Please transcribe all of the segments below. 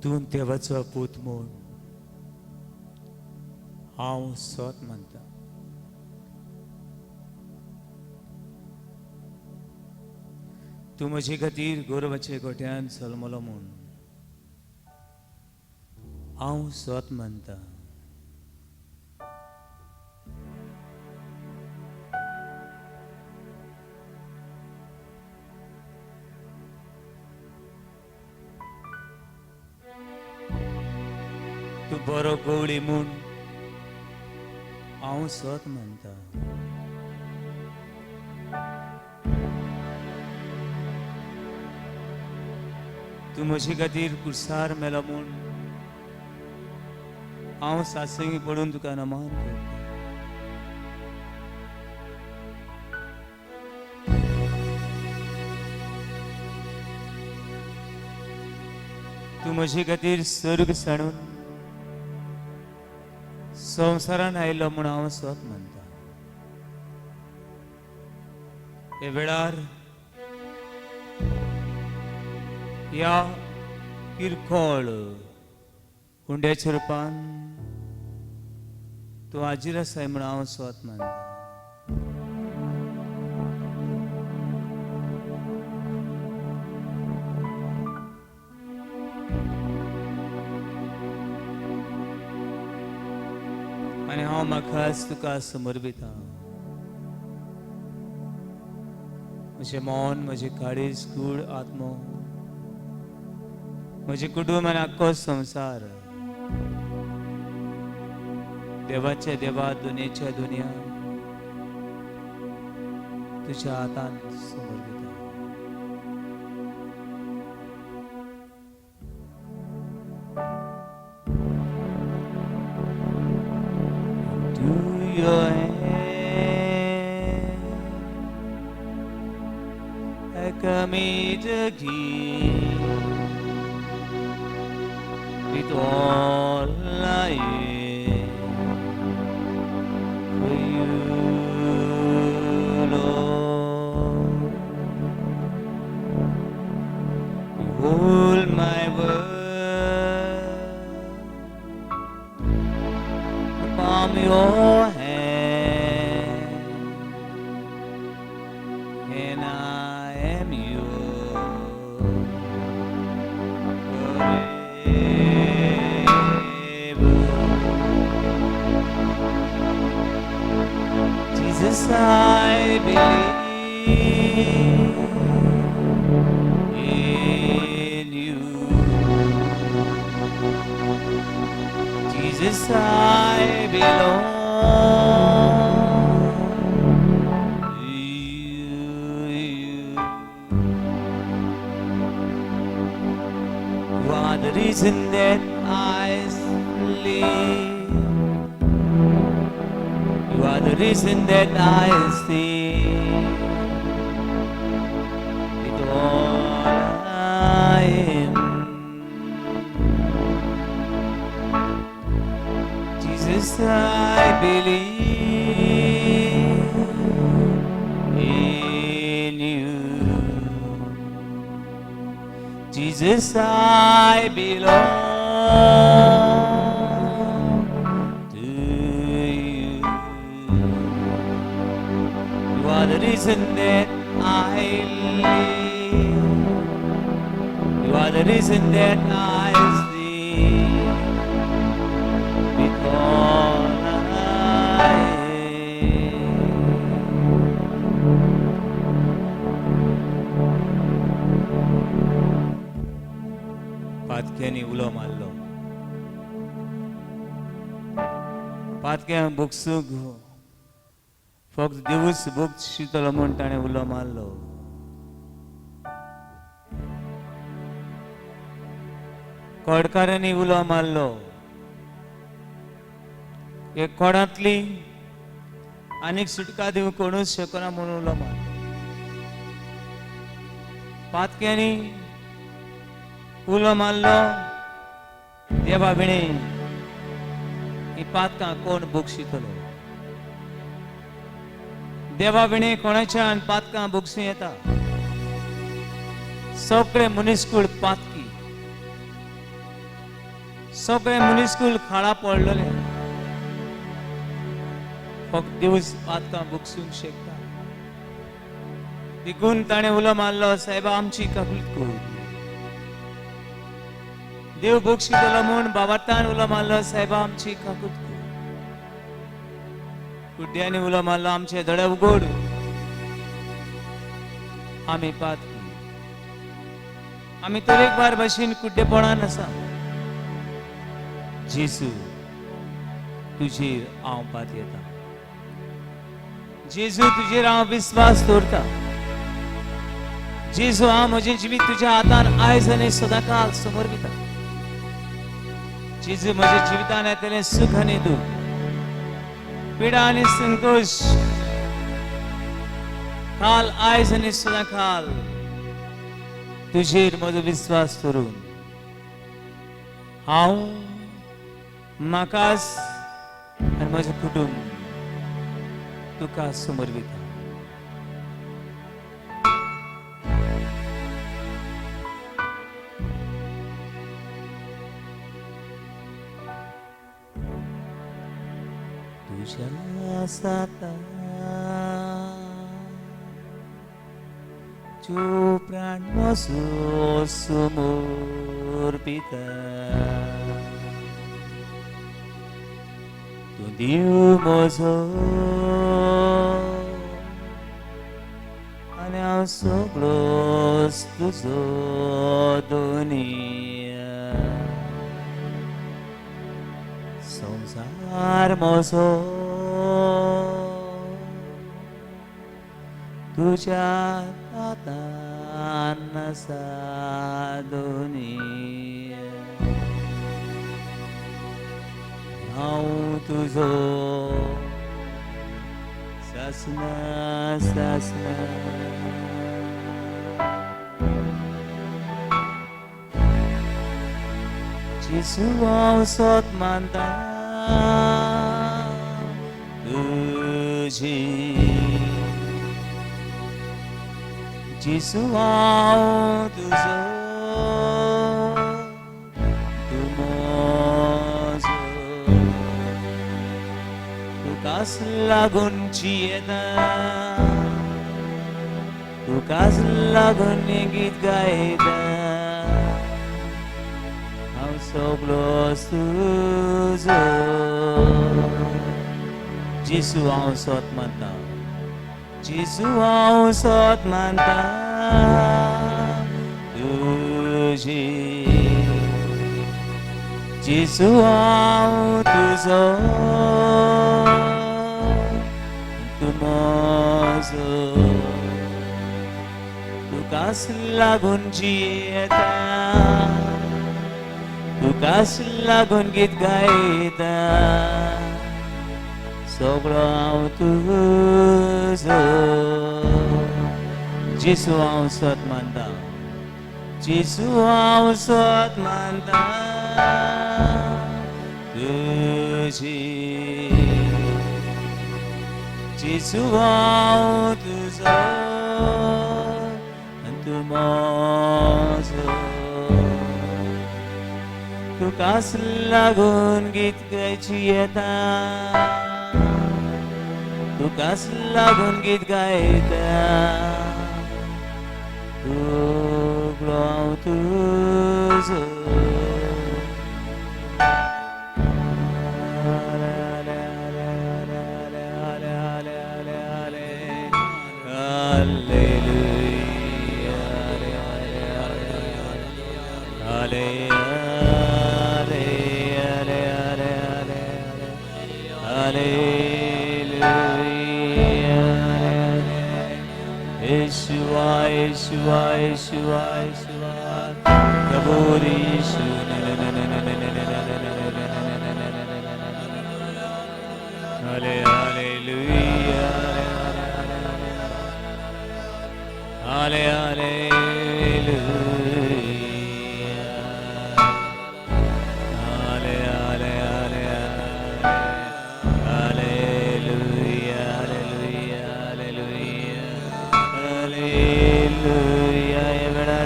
तूं देवाचो पूत म्हूण हांव सोत म्हणटा. तूं म्हजे खातीर गोरवाचे गोठ्यान जल्मलो म्हूण हांव सोत म्हणटा. तूं बरो गवळी म्हूण हांव सोत म्हणटा. तूं म्हजे खातीर कुर्सार मेलो म्हूण हांव सासंगी पडून तुका नमन करता. तूं म्हजे खातीर सर्ग साणून संवसारान आयलो म्हूण हांव सोत म्हणटा. हे वेळार ह्या किरकोळ हुंड्याच्या रुपान तूं हाजीर आसाय म्हूण हांव सोत म्हणटा. आनी हांव म्हाकाच तुका समर्पिता. म्हजें मन, म्हजें काळीज, कूड, आत्मो, म्हजें कुटुंब आनी आख्खो संवसार देवाच्या देवा, दुनियेच्या दुनिया तुज्या हातांत समर्पिता. Do your hand I commit again with all I am for you, Lord. Behold my word upon your hand, and I am yours forever. Jesus, I believe in you. Jesus, I belong to you. You are the reason that I live. You are the reason that I sing. With all I am, Jesus, I believe in you. Jesus, I belong to you. You are the reason that I live. You are the reason that I sing. With all I am. पातक्यांनी उलो मारलो. पातक्यां बुकसूक फक्त दिवस book शितलो म्हूण ताणें उलो मारलो. कोडकारांनी उलो मारलो. हे कोणांतली आनीक सुटका दिवंक कोणूच शकना म्हणून उलो मारलो. पातक्यांनी उलो मारलो. देवा विणे ही पातकां कोण बुकशितलो. देवा विणे कोणाच्यान पातकां बुकसूं येता. सगळे मनीसकूळ पातकी सगळे मुनिस्कूल खाडा पडलेले फक्त दिवस आतां बुकसूंक शकता देखून ताणें उलो मारलो साहेबा आमची काकुलत कर देव बूक शिकलो म्हूण बाबातान उलो मारलो साहेबा आमची काकुलत कर कुड्ड्यांनी उलो मारलो आमचे दोळे उगड आमी पात आमी तरेकवार भाशेन कुड्डेपणान आसा जेसू तुजेर हांव पात येता जेजू तुजेर हांव विश्वास दवरता जेजू हांव म्हजें जिवीत तुज्या हातान आयज आनी सदांकाळ समर्पिता जेजू म्हज्या जिवितान येतलें सुख आनी दूख पिडा आनी संतोष काल आयज आनी सदांकाळ तुजेर म्हजो विश्वास दवरून हांव म्हाकाच आनी म्हजें कुटुंब तुका समर्पिता तुझ्या साता जो प्राण म्हजो समर्पिता तूं देव म्हजो आनी हांव सगळोच तुजो दुनिया संसार म्हजो तुज्या हातान आसा दुनिया हांव तुजो सासना सासना जेसू हांव सोत मानता तुजी जेसू हांव तुजो तूं म्हजो तुकाच लागून जियेता तुकाच लागून गीत गायता हांव सगळोच तुजो जेसू हांव सोत मानता जेसू हांव सोत मानता तुजी जेसू हांव तुजो तूं म्हजो तुकाच लागून जियेता तुकाच लागून गीत गायता सगळो हांव तुजो जेसू हांव सोत मानता जेसू हांव सोत मानता तुजी जेसू हांव तुजो तूं म्हजो तुकाच लागून गीत गायची येता तुकाच लागून गीत गायता सगळो हांव तुजो Yeshua, Yeshua, Yeshua, Yeshua, Kaburi Yeshu, Hallelujah,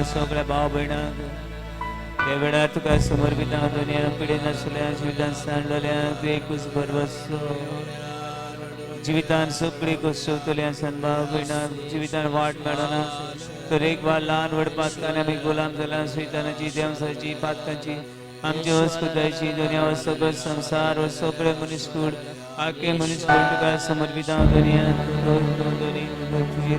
सगळे भाव भयणांक त्या वेळार तुका समर्पित हांव दुनिया पिडेन आशिल्ल्या जिवितांत सांडलेल्या तूं एकूच बरवस्तो जिवितांत सगळी कोसवतल्या सनभाव भयणा जिवितांत वाट मेळना तर एक वा ल्हान व्हड पातकांनी आमी गुलाम जाल्या सैतानाची देवसाची पातकांची आमची वस्कुतायची दुनिया हो सगळो संवसार हो सगळे मनीसकूड आखे मनीसकूड तुका समर्पित हांव दुनिया तुजी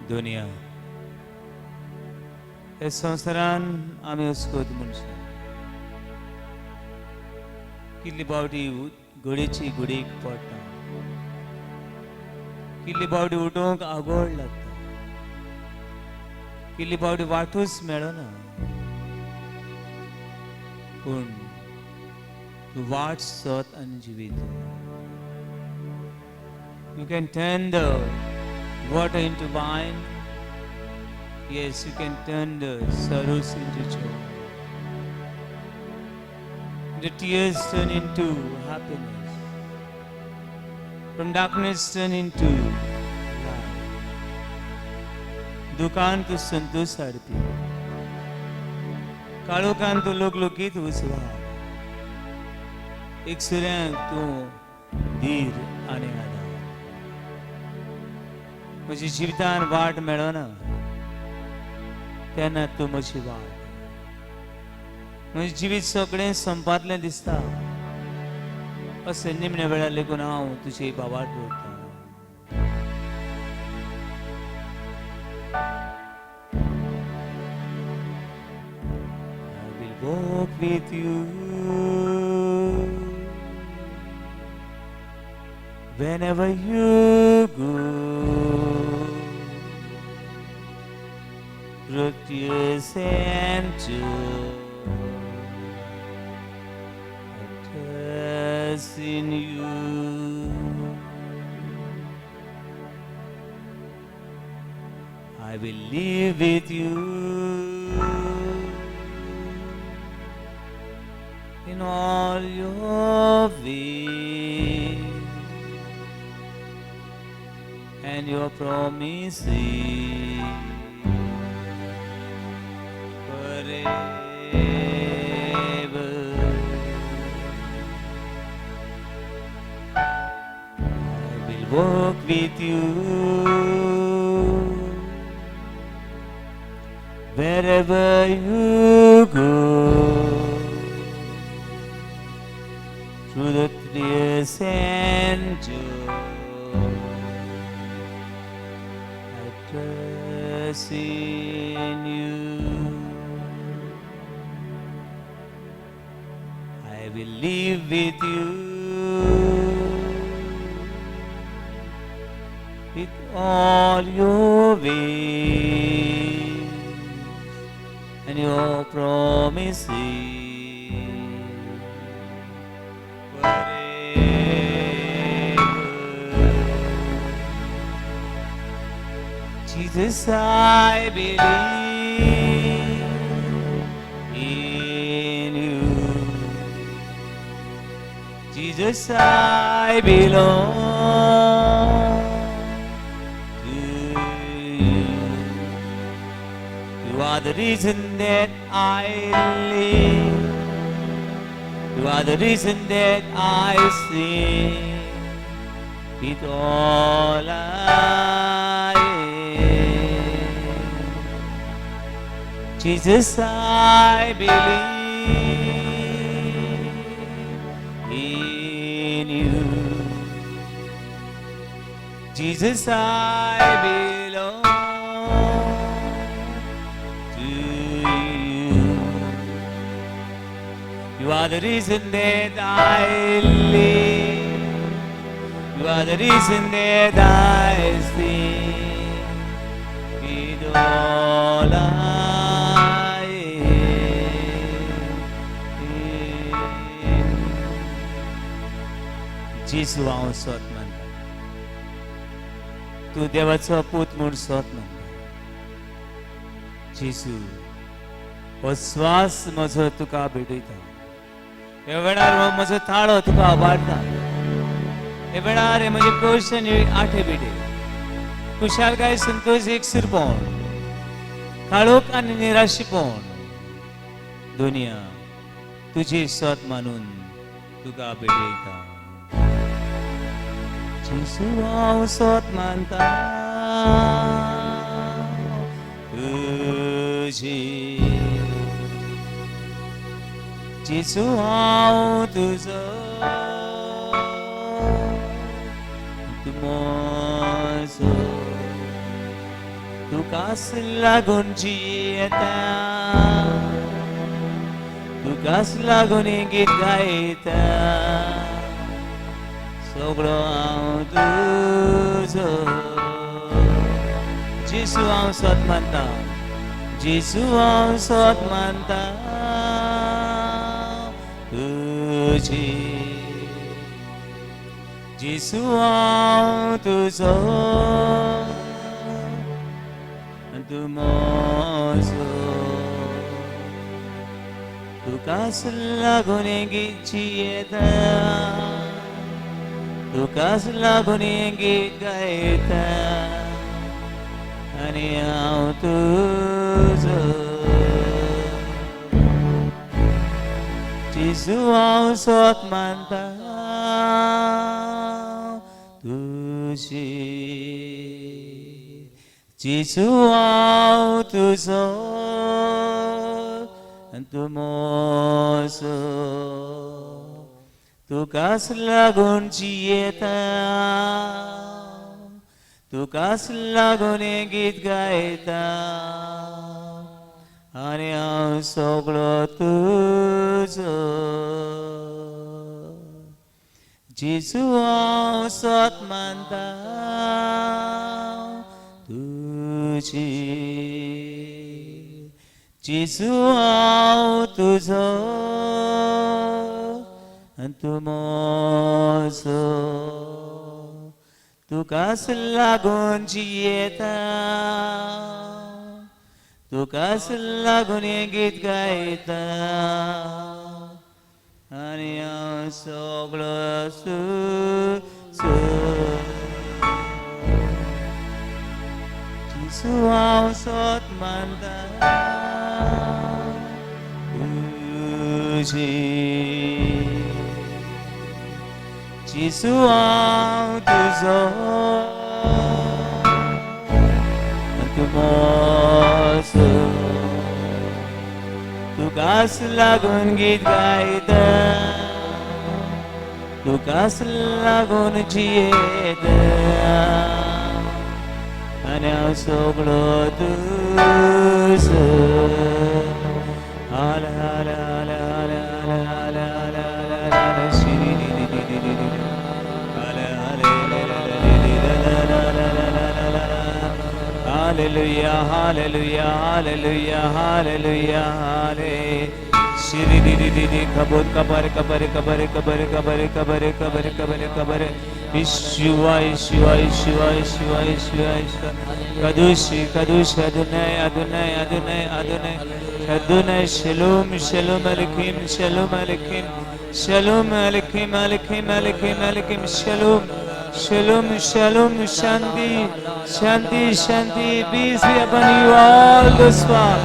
दुनिया हे संवसारान आमी वचकोत मनशां कितली बावटी घडयेची घडयेक पडटा कितली बावटी उठोवंक आगोड लागता कितली बावटी वाटूच मेळना पूण तूं वाट सोद आनी जिवीत you can turn the water into wine. Yes, you can turn the sorrows into joy. The tears turn into happiness. From darkness turn into light. दुकान तू संतोष हाडपी काळोखान तू लोकलोकीत उसवार एक सुऱ्यांक तू धीर आनी आदार म्हजी जिवितान वाट मेळना तेन्ना तूं म्हजी वाट म्हजें जिवीत सगळें संपातलें दिसता अशें निमण्या वेळार लेगून हांव तुजी बावाट दवरतां I will walk with you whenever you go. Tears and joy, I trust in you. I will live with you in all your ways and your promises. Walk with you wherever you go, through the tears and joy. I trust in you. I will live with you with all your ways and your promises. Whatever Jesus, I believe in you. Jesus, I belong to you. You are the reason that I live. You are the reason that I sing. With all I am. Jesus, I believe in you. Jesus, I belong to you. You are the reason that I live. You are the reason that I sing. With all I am. Jesus हांव स्वत मानता. तू देवाचो पूत म्हूण स्वत मानता. जेसू हो श्वास म्हजो तुका भेटयता. ह्या वेळार हो म्हजो ताळो तुका आबाडटा. हे वेळार म्हजे क्वेश्चन आठे बेटे खुशालकाय संतोष एक सुरपण काळोख आनी निराशीपण दुनिया तुझी स्वत मानून तुका भेटयता. जेसू हांव स्वत मानता तुझी. जेसू हांव तुजो मोजो तुकाच लागून जियेता. तुकाच लागून गीत गायता. सगळो हांव तुजो. जेसू हांव स्वत मानता. जेसू हांव स्वत मानता तुजी. जेसू हांव तुजो तू म्हजो. तुकाच लागून गीत जियेता. तुकाच लागून गीत गायता. आनी हांव तुजो. जेसू हांव स्वत मानता तुझी. जेसू हांव तुजो तू म्हजो. तुकाच लागून जियेता. तुकाच लागून गीत गायता. आनी हांव सगळो तुजो. जेसू हांव स्वत मानता तुजी. जेसू हांव तुजो तू म्हजो. तुकाच लागून जियेता. तुकाच लागून गीत गायता. आनी हांव सगळो तुजो. जेसू हांव स्वत मानता तुजी. जेसू हांव तुजो तू म्हजो. तुकाच लागून गीत गायता. तुकाच लागून जियेता. आनी हांव सगळो तुजो. हाले हाले हाले हाले हाले हाले हाले हाले शिरी दी दी दी दी दी. Hallelujah, hallelujah, hallelujah, hallelujah, hallelujah. Shiri di di di di kabur kabar kabar kabar kabar kabar kabar kabar kabar kabar Yeshua, Yeshua, Yeshua, Yeshua, Yeshua, Yeshua. Kadoshi, Kadosh, Adonai, Adonai, Adonai, Adonai. Adonai, Shalom, Shalom Aleichem, Shalom Aleichem. Shalom Aleichem, Aleichem, Aleichem, Aleichem, Shalom. Shalom, Shalom, Shanti, Shanti, Shanti. Peace be upon you all those who are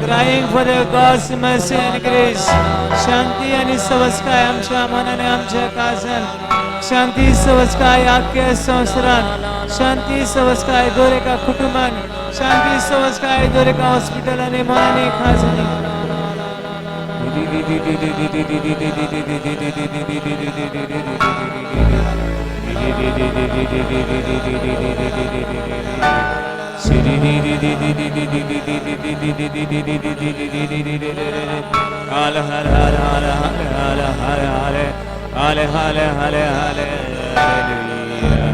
crying for the God's mercy and grace. Shanti आणि सवस्काय आमच्या मनाने आमच्या काळजात. शांती सवस्काय आख्या संवसारात. शांती सवस्काय दोरेका कुटुंबान. शांती सवस्काय दोरेका hospital आणि मनाने खाजणी. Hale hale hale hale hallelujah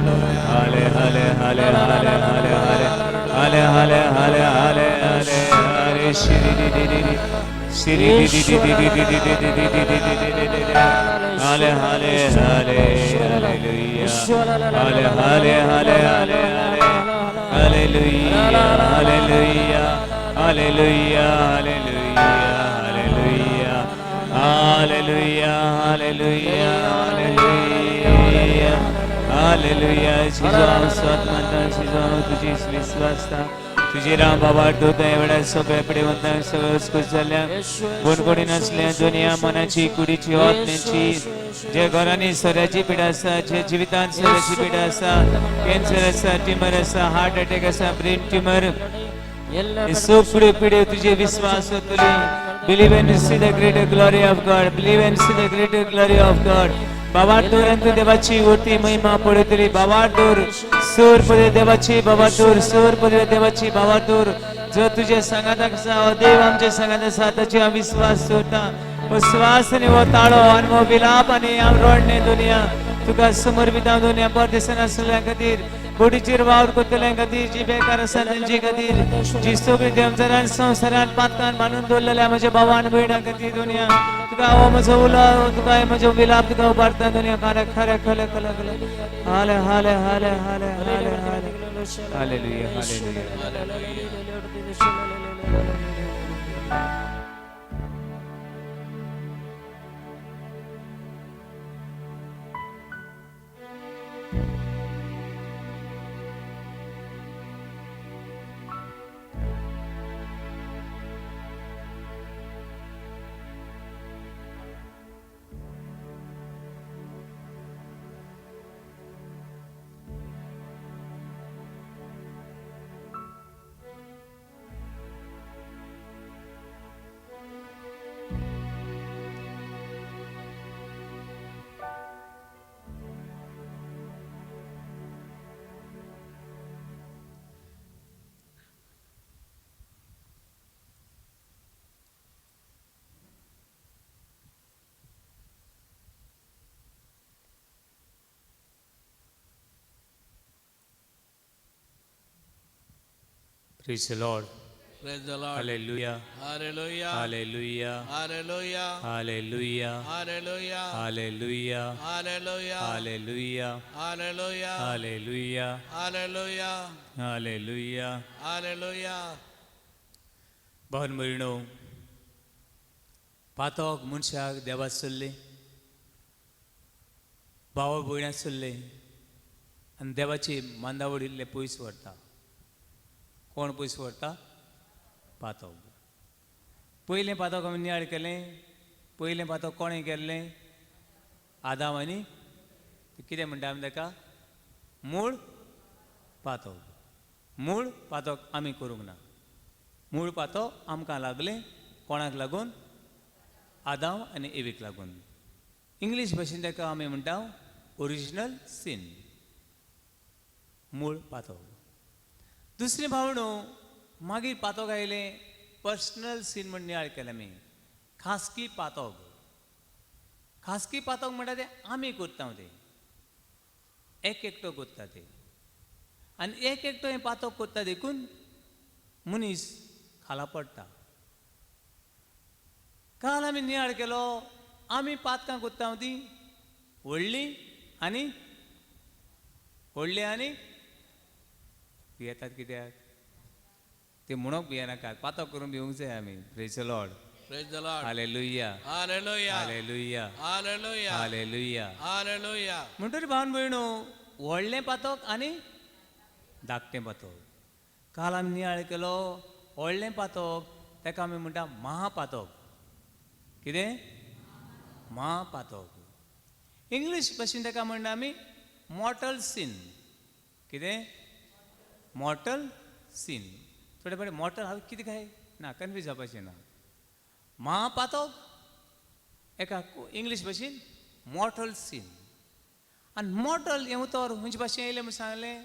hale hale hale hale hale hale hale hale hale hale hale shiri di di di shiri di di di di di di di hale hale hale hallelujah hale hale hale hale hallelujah hallelujah hallelujah hallelujah Hallelujah, hallelujah, hallelujah, hallelujah. शिजो स्वतंत्र शिजो तुझी विश्वासता तुझी राम बाबा दूत एवढ्या सोप्या पिढी म्हणता सगळं उसकुस झाल्या गुणगुणी नसल्या दुनिया मनाची कुडीची आत्म्याची जे घरांनी सोऱ्याची पिढा आसा जे जिवितांत सोऱ्याची पिढा आसा कॅन्सर आसा ट्युमर आसा हार्ट अटॅक आसा ब्रेन ट्युमर सोपडी पिढी तुझे विश्वास तुली Believe and see the greater glory of God. Believe and see the greater glory of God. बाबातूर अंतु देवाची वरती महिमा पडतली बाबातूर सूर पदे देवाची बाबातूर सूर पदे देवाची बाबातूर जो तुझे सांगत आसा देव आमचे सांगत आसा ताचे विश्वास सोडटा विश्वास आणि वो ताळो आणि वो विलाप आणि आम रोडणे दुनिया तुका समर्पिता दुनिया परदेशान असल्या खातीर बोडीचेर वावर करतल्या खातीर जी बेकार आसा तांचे खातीर जी सगळी देवजनान संवसारांत पातकान मानून दवरलेल्या म्हज्या भावान भयणां खातीर दुनिया तुका हो म्हजो उलो तुका म्हजो विलाप तुका उबारता दुनिया खरे खरे खले खले खले हाले हाले हाले हाले हाले हाले hallelujah hallelujah Praise the Lord. Praise the Lord. Hallelujah. Hallelujah. Hallelujah. Hallelujah. Hallelujah. Hallelujah. Hallelujah. Hallelujah. Hallelujah. Hallelujah. Hallelujah. Hallelujah. Hallelujah. Hallelujah. Bahan Marino Patok Munshag Devasulle Baba Buina Sulle and Devachi Mandavudi Lepuis Varta. कोण पयस व्हरता पातोक पयलें पातोक आमी नियाळ केलें पयलें पातोक कोणें केल्लें आदाम आनी कितें म्हणटा आमी ताका मूळ पातोक आमी करूंक ना मूळ पातोक आमकां लागलें कोणाक लागून आदाम आनी एवीक लागून इंग्लीश भाशेन ताका आमी म्हणटा ओरिजिनल सीन मूळ पातोक दुसरी भावणो मागीर पातोक आयलें पर्सनल सीन म्हण नियाळ केलें आमी खासगी पातोक म्हणटा तें आमी करता तें एक एकटो करता तें आनी एक एकटो हें पातोक करता देखून मनीस खाला पडटा काल आमी नियाळ केलो आमी पातकां करता तीं व्हडलीं आनी व्हडले आनी भियेतात कित्याक ते म्हणून भियेनाकात पातक करून भिवूंक जाय आमी praise the Lord Praise the Lord. Hallelujah Hallelujah. हालेलुया Hallelujah. हालेलुया Hallelujah. म्हणटरी भावन भयणू व्हडलें पातक आनी धाकटें पातक काल आमी नियाळ केलो व्हडलें पातक ताका आमी म्हणटा महापातक कितें महापातक इंग्लीश भाशेन ताका म्हणटा आमी मॉर्टल सीन कितें मॉर्टल सीन थोडे फावटी मॉर्टल हांव कितें काय ना कन्फ्यूज जावपाचें ना महापातक एका इंग्लीश भाशेन मॉर्टल सीन आनी मॉर्टल हें उतर खंयचे भाशेन येयलें म्हूण सांगलें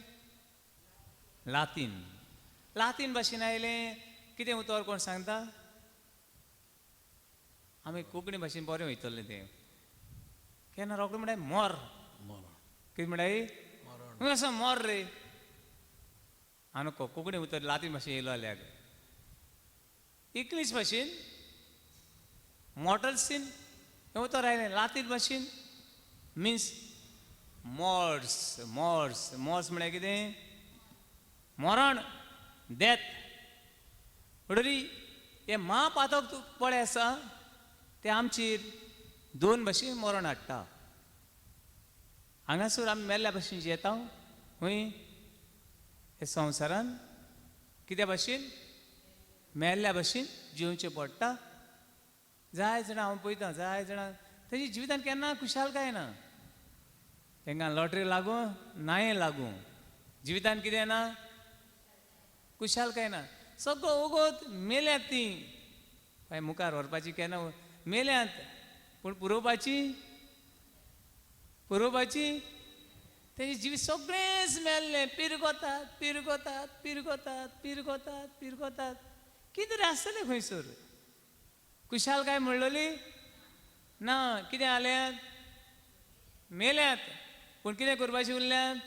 लातीन भाशेन आयलें कितें उतर कोण सांगता आमी कोंकणी भाशेन बरें वयतलें तें केन्ना रोखडें म्हणटाय मोर कितें म्हणटाय खंय आसा मोर रे हांव नको कोंकणी उतर लातीन भाशेन येयलो जाल्यार इंग्लीश भाशेन मॉर्टल सीन हें उतर आयलें लातीन भाशेन मिन्स मॉर्स म्हळ्यार कितें मरण डेथ म्हणटरी हे महापातक तूं पळय आसा ते आमचेर दोन भाशेन मरण हाडटा हांगासर आमी मेल्ल्या भाशेन जियेता खंय हे संवसारान कित्या भाशेन मेल्ल्या भाशेन जिवचें पडटा जाय जाणां हांव पळयतां जाय जाणां तेजी जिवितान केन्ना खुशालकाय ना तांकां लॉटरी लागूं नाये लागूं जिवितान कितें ना खुशालकाय ना सगळो ओगोत मेल्यांत ती काय मुखार व्हरपाची केन्ना मेल्यांत पूण पुरोवपाची तेजी जिवीत सगळेंच मेल्लें पिरगोतात कितें तरी आसतलें खंयसर खुशालकाय म्हणलोली ना कितें जाल्यात मेल्यांत पूण कितें करपाचें उरल्यांत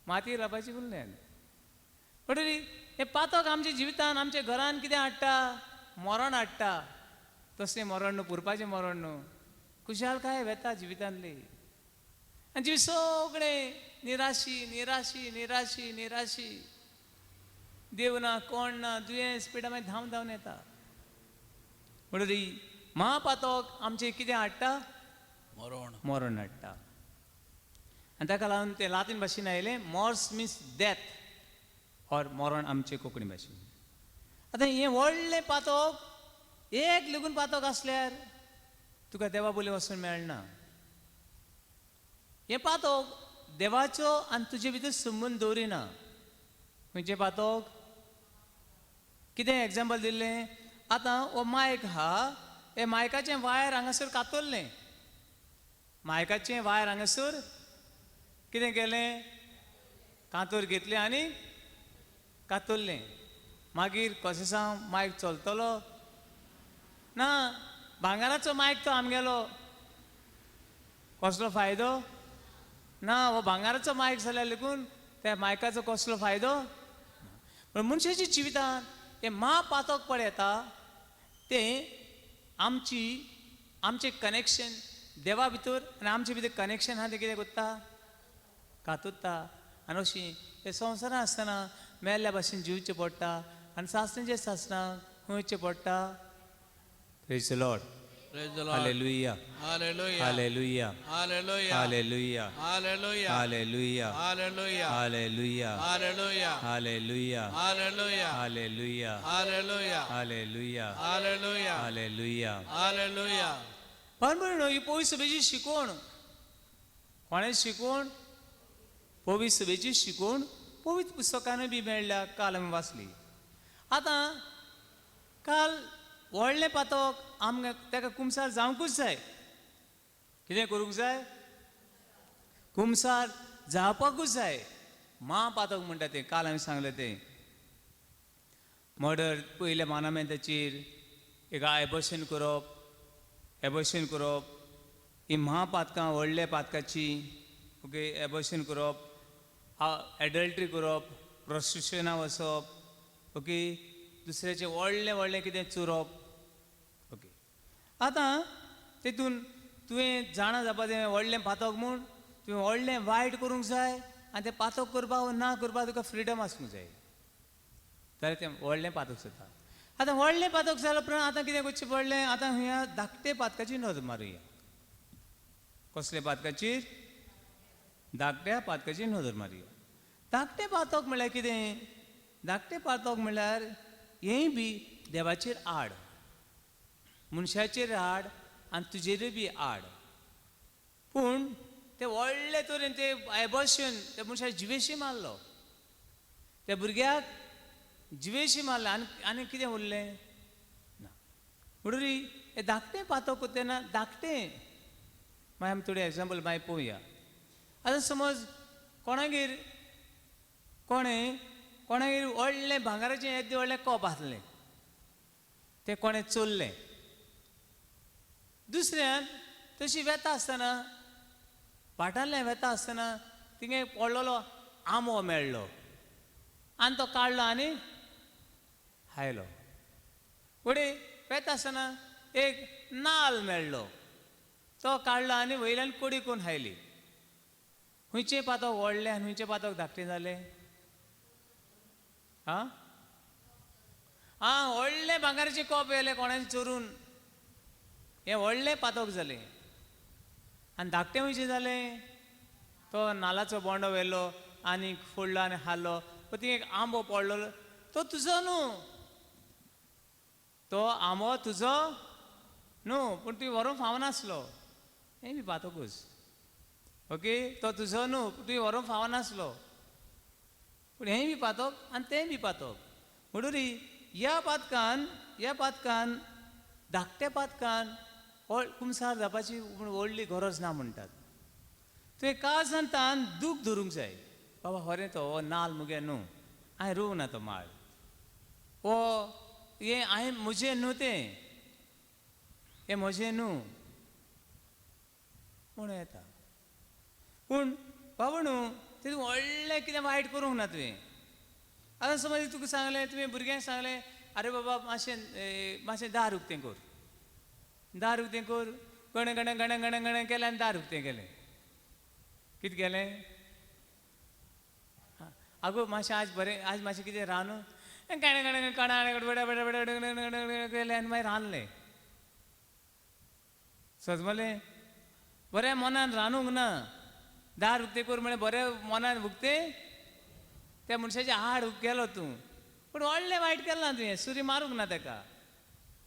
मातयेर रावपाचें उरल्यांत म्हणटरी हे पातक आमच्या जिवितान आमच्या घरान कितें हाडटा मरण हाडटा तसलें मरण न्हू पुरपाचें मरण न्हू खुशालकाय वेता जिवितांतली आनी जिवीत सगळें निराशी देव ना कोण ना दुयेंस पिडा मागीर धांवन येता म्हणटरी महापातक आमचें कितें हाडटा मरण हाडटा आनी ताका लागून तें लातीन भाशेन आयलें मॉर्स मिन्स डेथ और मरण आमचे कोंकणी भाशेन आतां हें व्हडलें पातक एक लेगून पातक आसल्यार तुका देवा बोली वचून मेळना हें पातक देवाचो आनी तुजे भितर संबंद दवरिना खंयचें पातक कितें एग्जाम्पल दिल्लें आतां हो मायक आहा हे मायकाचें वायर हांगासर कातरलें मायकाचें वायर हांगासर कितें केलें कातर घेतलें आनी कातरलें मागीर कशें सांग मायक चलतलो ना भांगाराचो मायक तो आमगेलो कसलो फायदो ना हो भांगाराचो मायक जाल्यार लेगून त्या मायकाचो कसलो फायदो पण मनशाच्या जिवितान हे महापातक पळय येता तें आमचें कनेक्शन देवा भितर आनी आमचे भितर कनेक्शन आहा तें कितें करता कातुरता आनी अशीं हे संवसारान आसतना मेल्ल्या भाशेन जिवचें पडटा आनी सासणेचें आसतना खंयचें पडटा praise the Lord Praise the Lord. Hallelujah Hallelujah. हालेलुया Hallelujah. हालेलुया Hallelujah. हालेलुया Hallelujah. हालेलुया Hallelujah. हालेलुया Hallelujah. हालेलुया Hallelujah. हालेलुया Hallelujah. हालेलुया Hallelujah. पण म्हणून ही पवित्र सभेची शिकवण कोणें शिकवण पवित्र सभेची शिकवण पवित्र पुस्तकांनी बी मेळ्ळ्या काल आमी वाचली आतां काल व्हडलें पातक आमकां ताका कुमसार जावंकूच जाय कितें करूंक जाय कुमसार जावपाकूच जाय महापातक म्हणटा तें काल हांवें सांगलें तें मर्डर पयल्या मानामेंताचेर एक एबॉर्शन करप ही महापातकां व्हडल्या पातकाची ओके एबॉर्शन करप एडल्ट्री करप प्रोस्टिट्युशनाक वचप ओके दुसऱ्याचें व्हडलें कितें चुरप ओके आतां तेतून तुवें जाणा जावपा तें व्हडलें पातक म्हूण तुवें व्हडलें वायट करूंक जाय आनी तें पातक करपा वा ना करपा तुका फ्रिडम आसूंक जाय, जाल्यार तें व्हडलें पातक जाता. आतां व्हडलें पातक जाल्या उपरांत आतां कितें करचें पडलें, आतां हुंया धाकटे पातकाची नदर मारुया. कसल्या पातकाचेर? धाकट्या पातकाची नदर मारुया. धाकटें पातक म्हळ्यार कितें? धाकटें पातक म्हळ्यार हेंय बी देवाचेर आड, मनशाचेर आड आनी तुजेरूय बी आड. पूण ते व्हडले तरेन ते एबॉर्शन त्या मनशाक जिवेशी मारलो, त्या भुरग्याक जिवेशी मारले आनी कितें उरलें ना. म्हणून हें धाकटें पातक तेन्ना धाकटें. मागीर आमी थोडे एग्जाम्पल मागीर पळोवया. आतां समज कोणागेर व्हडलें भांगराचें येदें व्हडलें कॉप आसलें, तें कोणें चोरलें. दुसऱ्यान तशी वेता आसतना, भाटांतल्यान वेता आसतना थिंगा पडलेलो आंबो मेळ्ळो आनी तो काडलो आनी खायलो. फुडें वेता आसतना एक नाल्ल मेळ्ळो, तो काडलो आनी वयल्यान कोडी करून खायली. खंयचें पातक व्हडलें आनी खंयचें पातक धाकटें जालें? आं व्हडलें भांगराचें कॉप येयलें कोणाचें चोरून, हें व्हडलें पातक जालें. आनी धाकटें खंयचें जालें? तो नाल्लाचो बोंडो व्हेलो आनी फोडलो आनी खाल्लो. थिंगा एक आंबो पडलो, तो तुजो न्हू, तो आंबो तुजो न्हू, पूण तुवें व्हरोंक फावनासलो. हें बी पातकूच. ओके, तो तुजो न्हू, तुवें व्हरोंक फावनासलो, पूण हेंय बी पातक आनी तेंय बी पातक. म्हणून ह्या पातकान धाकट्या पातकान कुमसार जावपाची व्हडली गरज ना म्हणटात. तुवें काळजांतान दूख धरूंक जाय, बाबा खरें तो हो नाल्ल मुगे न्हू, हांवें रोवंक ना तो माड, वो हें हांवें म्हजें न्हू, हें म्हजें न्हू म्हणून येता. पूण बाबा न्हू, तें व्हडलें कितें वायट करूंक ना तुवें. आतां समज तुका सांगलें, तुवें भुरग्यांक सांगलें, आरे बाबा मातशें 10 रुपतें कर, 10 रुपतें कर. गणे गणे गणे गणे गणे केलें आनी 10 रुपतें केलें. कितें केलें? आगो मातशें आज मातशें कितें रांदूं, गणे गणे केलें आनी मागीर रांदलें. सजमलें बरें मनान रांदूंक ना, 10 रुपतें कर म्हळ्यार बरें मनान भुगतें त्या मनशाच्या आड केलो तूं, पूण व्हडलें वायट केलें ना तुवें, सुरी मारूंक ना ताका,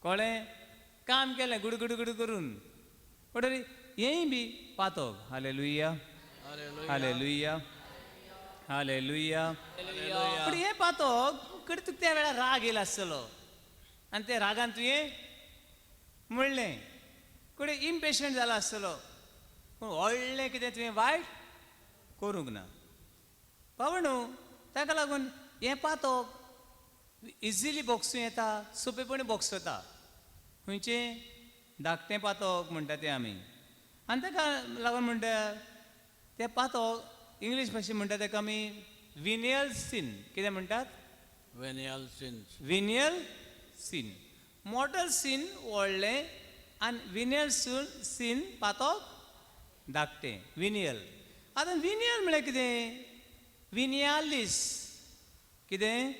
कळ्ळें? काम केलें गुडगुड करून. म्हणटरी हेंय बी पातक. हालेलुया, हालेलुया, हालेलुया. पूण हें पातक कडे तुका त्या वेळार राग येयलो आसतलो आनी त्या रागान तुवें म्हणलें, कडे इम्पेशंट जालो आसतलो, पूण व्हडलें कितें तुवें वायट करूंक ना. बाबा न्हू, ताका लागून हें पातक इजिली बोगसूं येता, सोंपेपणी बोगसता. खंयचें? धाकटें पातक म्हणटा तें आमी. आनी ताका लागून म्हणटा तें पातक इंग्लीश भाशेन म्हणटा ताका आमी विनियल सीन. कितें म्हणटात? Venial sins. Venial sin. Mortal sin व्हडलें आनी विनियल सीन पातक धाकटें. विनियल. आतां विनियल म्हळ्यार कितें? विनियालिस. कितें?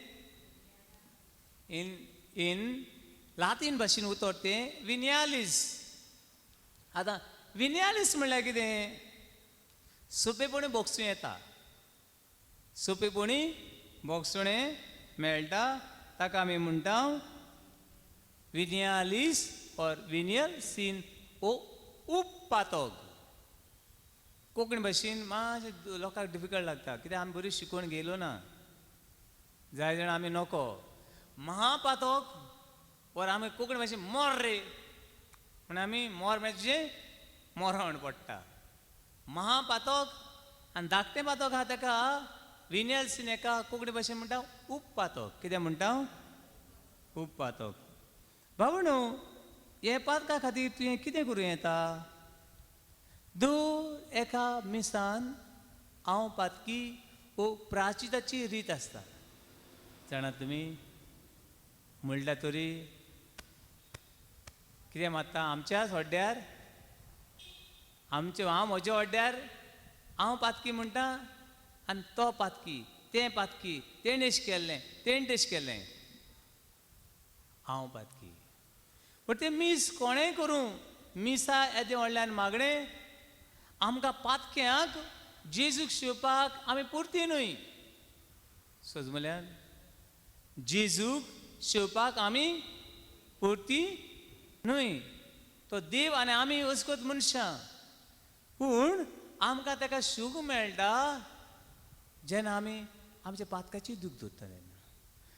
इन लातीन भाशेन उतर तें विनियालिस. आतां विनियालिस म्हळ्यार कितें? सोंपेपणी बोगसूं येता, सोंपेपणी बोगसणें मेळटा, ताका आमी म्हणटा विनियालिस ऑर विनियल सीन ओ उपपातक. कोंकणी भाशेन मातशें लोकांक डिफिकल्ट लागता, कित्याक आमी बरी शिकून गेलो ना. जाय जाण आमी नोको महापातक, वर आमी कोंकणी भाशेन मोर रे म्हण आमी मोर म्हणजे मोरण पडटा. महापातक आनी धाकटें पातक आहा ताका विनियल सीन हेका कोंकणी भाशेन म्हणटा उपपातक. कितें म्हणटा? उपपातक. बाबा न्हू, हे पातका खातीर तुवें कितें करूं येता? दर एका मिसान हांव पातकी वो प्राचिताची रीत आसता. जाणात तुमी? म्हणल्यार तरी कितें मागता? आमच्याच हड्ड्यार, हांव म्हज्या हड्ड्यार हांव पातकी म्हणटा आनी तो पातकी तें पातकी तेणें एश केल्लें तेणें तेश केल्लें हांव पातकी पण तें मीस कोणेंय करूं मिसा येदें व्हडल्यान मागणें आमकां पातक्यांक जेजूक शिवपाक आमी पुरती न्हय सोजमल्यान जेजूक शिवपाक आमी पुरती न्हय तो देव आनी आमी अशकोत मनशां पूण आमकां ताका शिवूंक मेळटा जेन्ना आमी आमच्या पातकाची दूख धरता तेन्ना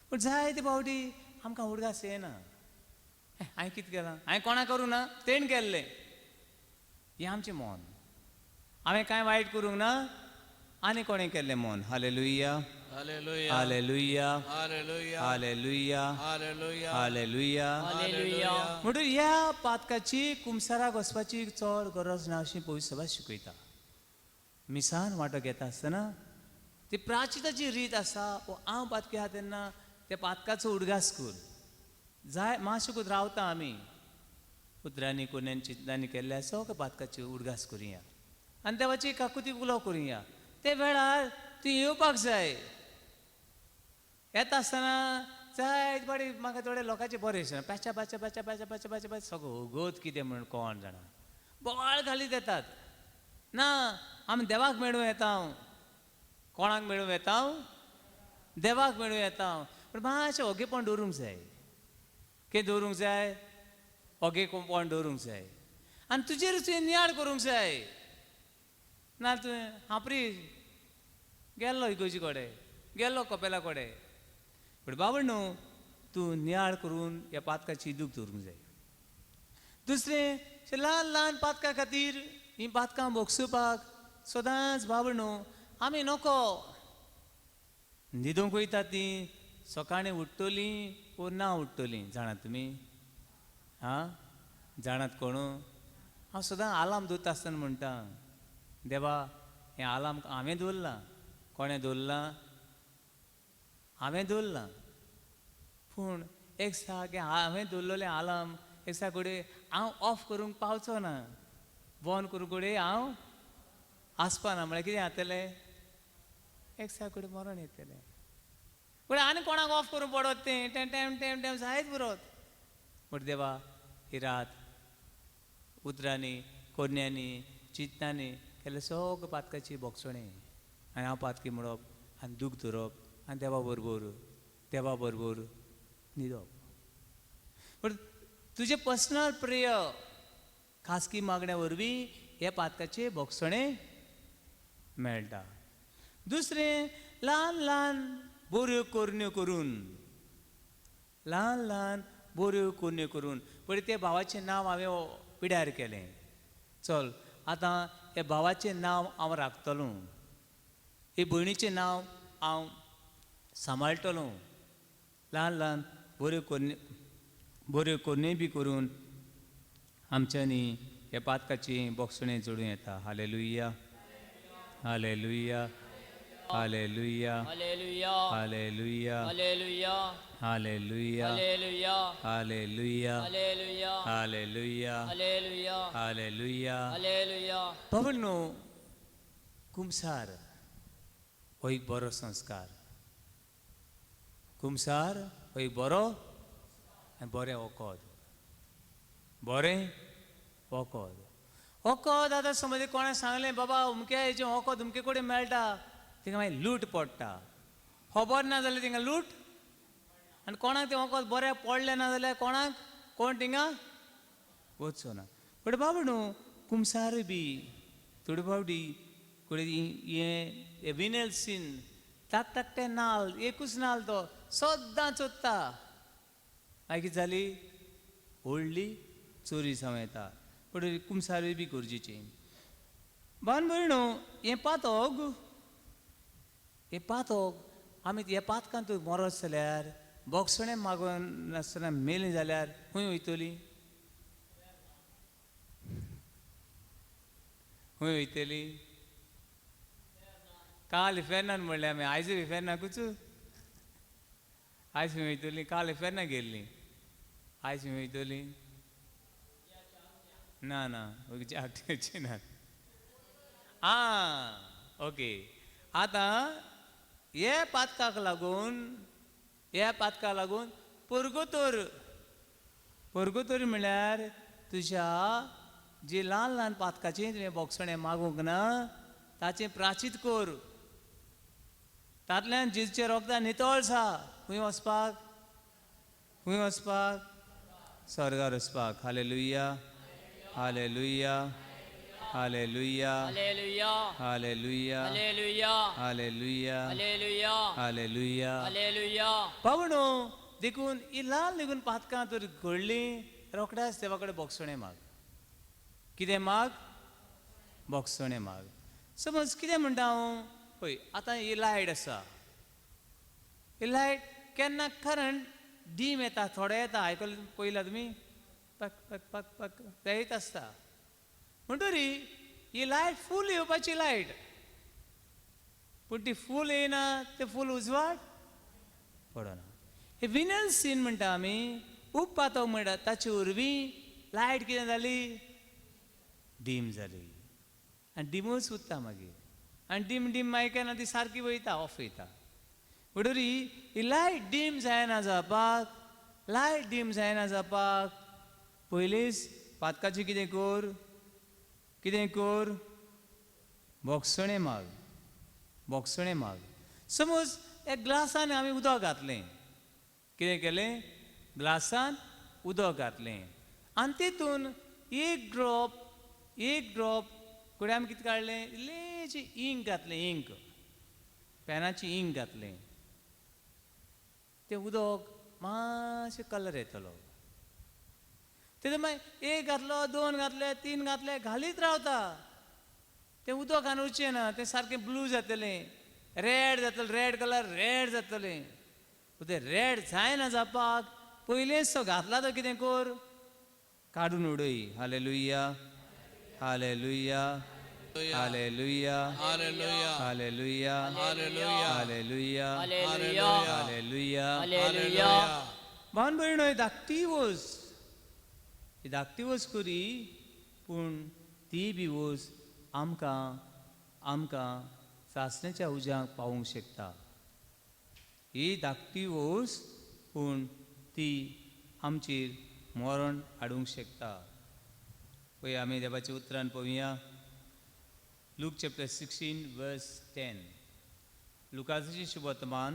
पूण जायते फावटी आमकां उडगास येना हांवें कितें केलां हांवें कोणाक करूं ना तेणें केल्लें हें आमचें मन हांवें कांय वायट करूंक ना आनी कोणें केल्लें मन हालेलुया Hallelujah. हालेलुया Hallelujah. हालेलुया Hallelujah. हालेलुया Hallelujah. म्हणून ह्या पातकाची कुमसाराक वचपाची चड गरज ना अशी पवित्र सभा शिकयता मिसान वांटो घेता आसतना ती प्राचिताची रीत आसा हांव पातकी आहा तेन्ना त्या पातकाचो उडगास कर जाय मातशें कुत रावता आमी उतरांनी कोण्यांनी चिंतनांनी केल्ले आसा की पातकाची उडगास करुया आनी देवाची काकुती उलो करुया ते वेळार ती येवपाक जाय येता आसतना जाय बरें म्हाका थोडे लोकांचे बरें दिसना पाच्या पाच्या पाच्या पाच्या पाच्या पाच्या पाच्या सगळो गोत कितें म्हणून कोण जाणा बोवाळ घालीत येतात ना आमी देवाक मेळूं येता कोणाक मेळूं येता देवाक मेळूं येता पूण मातशें ओगेपण दवरूंक जाय कितें दवरूंक जाय ओगेपण दवरूंक जाय आनी तुजेर तुवें नियाळ करूंक जाय ना तुवें हांपरी गेल्लो इगोजी कडेन गेल्लो कपेला कडेन पूण बाबा न्हू तूं नियाळ करून ह्या पातकाची दूख दवरूंक जाय दुसरें ल्हान ल्हान पातकां खातीर हीं पातकां भोगसुपाक सदांच बाबा न्हू आमी नोको न्हिदूंक वयता तीं सकाळीं उठ्ठलीं वो ना उठ्ठलीं जाणात तुमी आं जाणात कोण हांव सदां आलार्म दवरता आसतना म्हणटा देवा हें आलार्म हांवें दवरलां कोणें दवरलां हांवें दवरलां पूण एक सारकें हांवें दवरलेलें आलार्म एक दिसा कडेन हांव ऑफ करूंक पावचो ना बंद करूंक कडेन हांव आसपाना म्हळ्यार कितें जातलें एक दिसा कडेन मरण येतलें पूण आनी कोणाक ऑफ करूंक पडत तें टेम टेम टेम टेम जायत बरोत पूण देवा ही रात उतरांनी कोन्यांनी चिंतनांनी केल्ले सगळे पातकाची भोगसणें आनी हांव पातकी म्हणप आनी दूख धरप आनी देवा बरोबर न्हिदप पूण तुजें पर्सनल प्रेय खासगी मागण्या वरवीं हे पातकाचे भोगसणें मेळटा दुसरें ल्हान ल्हान बऱ्यो कोरण्यो करून ल्हान ल्हान बऱ्यो कोरण्यो करून पळय त्या भावाचें नांव हांवें पिड्यार केलें चल आतां हे भावाचें नांव हांव राखतलों हे भयणीचें नांव हांव सांबाळटलों ल्हान ल्हान बऱ्यो कोरण्यो बी करून आमच्यांनी हे पातकाची भोगसणें जोडूं येता हालेलुया हालेलुया हालेलुया Hallelujah. हालेलुया Hallelujah. हालेलुया Hallelujah. हालेलुया Hallelujah. हालेलुया Hallelujah. हालेलुया Hallelujah. पवनो कुमसार हो एक बरो संस्कार कुमसार हो एक बरो आनी बरें वखद बरें वखद वखद आतां समज कोणें सांगलें बाबा अमक्या हेजें वखद अमके कडेन मेळटा तिंगा मागीर लूट पडटा खबर ना जाल्यार तिंगा लूट आनी कोणाक तें वखद बरें पडलें ना जाल्यार कोणाक कोण तिंगा वचचो ना बट बाबा न्हू कुमसार बी थोडी फावटी हें विनेल सीन धाकटें नाल एकूच नाल तो सद्दां चोत्ता मागीर कितें जाली व्हडली चोरी जावं येता पूण कुमसारूय बी गरजेची बांदबरी न्हू हें पातोक आमी ह्या पातकांत मरत जाल्यार बोगसणें मागून नासतना मेलीं जाल्यार खंय वयतलीं खंय वयतलीं काल फेरनान म्हणलें आमी आयज फेरनाकूच आयज खंय वयतलीं काल फेरना गेल्लीं आयज खंय वयतलीं ना ना ना ओके. आता हे पातकाक लागून परगोतोर म्हळ्यार तुज्या जी ल्हान ल्हान पातकाची तुवें बोगसणे मागूंक ना ताचें प्राचीत कर. तातल्यान जेजूचें रोगतां नितळ आसा. खंय वचपाक स्वर्गार वचपाक. हालेलुया हालेलुया हालेलुया हालेलुया हालेलुया हालेलुया हालेलुया हालेलुया हालेलुया. हालेलुया. पावणो देखून ही ल्हान लेगून पातकां तर घडलीं रोखड्याच देवा कडेन बोगसणे माग. कितें माग? बोगसणे माग. समज कितें म्हणटा हांव पळय आतां ही लायट आसा. ही लायट केन्ना करंट डीम येता थोडे येता आयकलें पळयलां तुमी पक पक पक पक ते येत आसता. म्हणटरी ही लायट फूल येवपाची लायट पूण ती फूल येयना ते फूल उजवाड पडना. हे विनल सीन म्हणटा आमी खूब पातळ म्हणटा ताचे वरवीं लायट कितें जाली? डीम जाली आनी डिमूच उरता मागीर. आनी डीम मागीर केन्ना ती सारकी वयता ऑफ येता. म्हणटरी ही लायट डीम जायना जावपाक पयलींच पातकाची कितें कर बोगसणे माग. समज एक ग्लासान आमी उदक घातलें. कितें केलें? ग्लासान उदक घातलें आनी तितून एक ड्रॉप फुडें आमी कितें काडलें? इल्लेशें इंक घातलें. पेनाची इंक घातलें. तें उदक मातशें कलर येतलो. तेन्ना मागीर एक घातलो, 2 घातले, 3 घातले घालीत रावता. तें उदक उरचें ना. तें सारकें ब्लू जातलें, रेड कलर रेड जातलें. तें रेड जायना जावपाक पयलेंच तो घातला तो कितें कर? काडून उडय. हालेलुया हालेलुया हालेलुया Hallelujah. हालेलुया Hallelujah. हालेलुया हालेलुया हालेलुया. हालेलुया. भावन भयणो ही धाकटी वस करी पूण ती बी वस आमकां सासण्याच्या उज्याक पावूंक शकता. ही धाकटी वस पूण ती आमचेर मरण हाडूंक शकता. पळय आमी देवाच्या उतरान पळोवया. लूक चॅप्टर 16 वर्स 10. लुकासाचें शुभ वर्तमान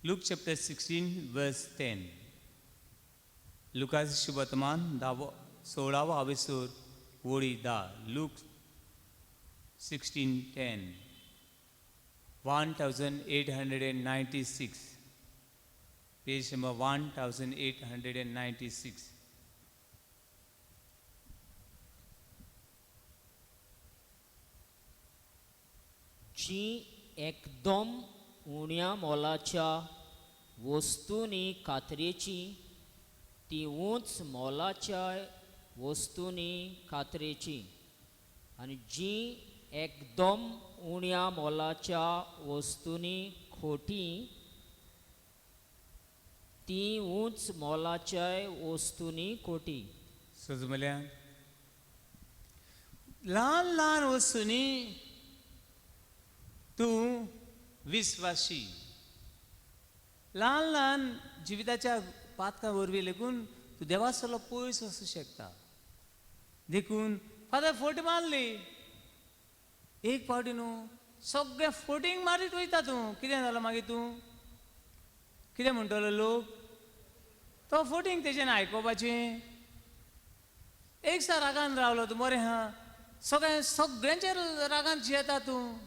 Luke chapter 16 verse 10. लुकास शुभ वर्तमान 16वा आवेसूर वळी 10. Luke 16:10. 1896. Page number 1896. जी एकदम उण्या मोलाच्या वस्तूंनी खात्रेची ती उंच मोलाच्या वस्तूंनी खात्रेची आनी जी एकदम उण्या मोलाच्या वस्तूंनी खोटी ती उंच मोलाच्या वस्तूंनी खोटी. सुजमल्या ल्हान वस्तूंनी तूं विस्वासी. ल्हान जिविताच्या पातकां वरवीं लेगून तूं देवासलो पयस वचूं शकता. देखून फादर फोटी मारली एक फावटी न्हू सगळें फोटींग मारीत वयता. तूं कितें जालें मागीर तूं कितें म्हणटलो लोक? तो फोटींग तेजें आयकोपाचें. एक सा रागान रावलो तूं बरें हा सगळ्यांचेर रागान जियेता तूं.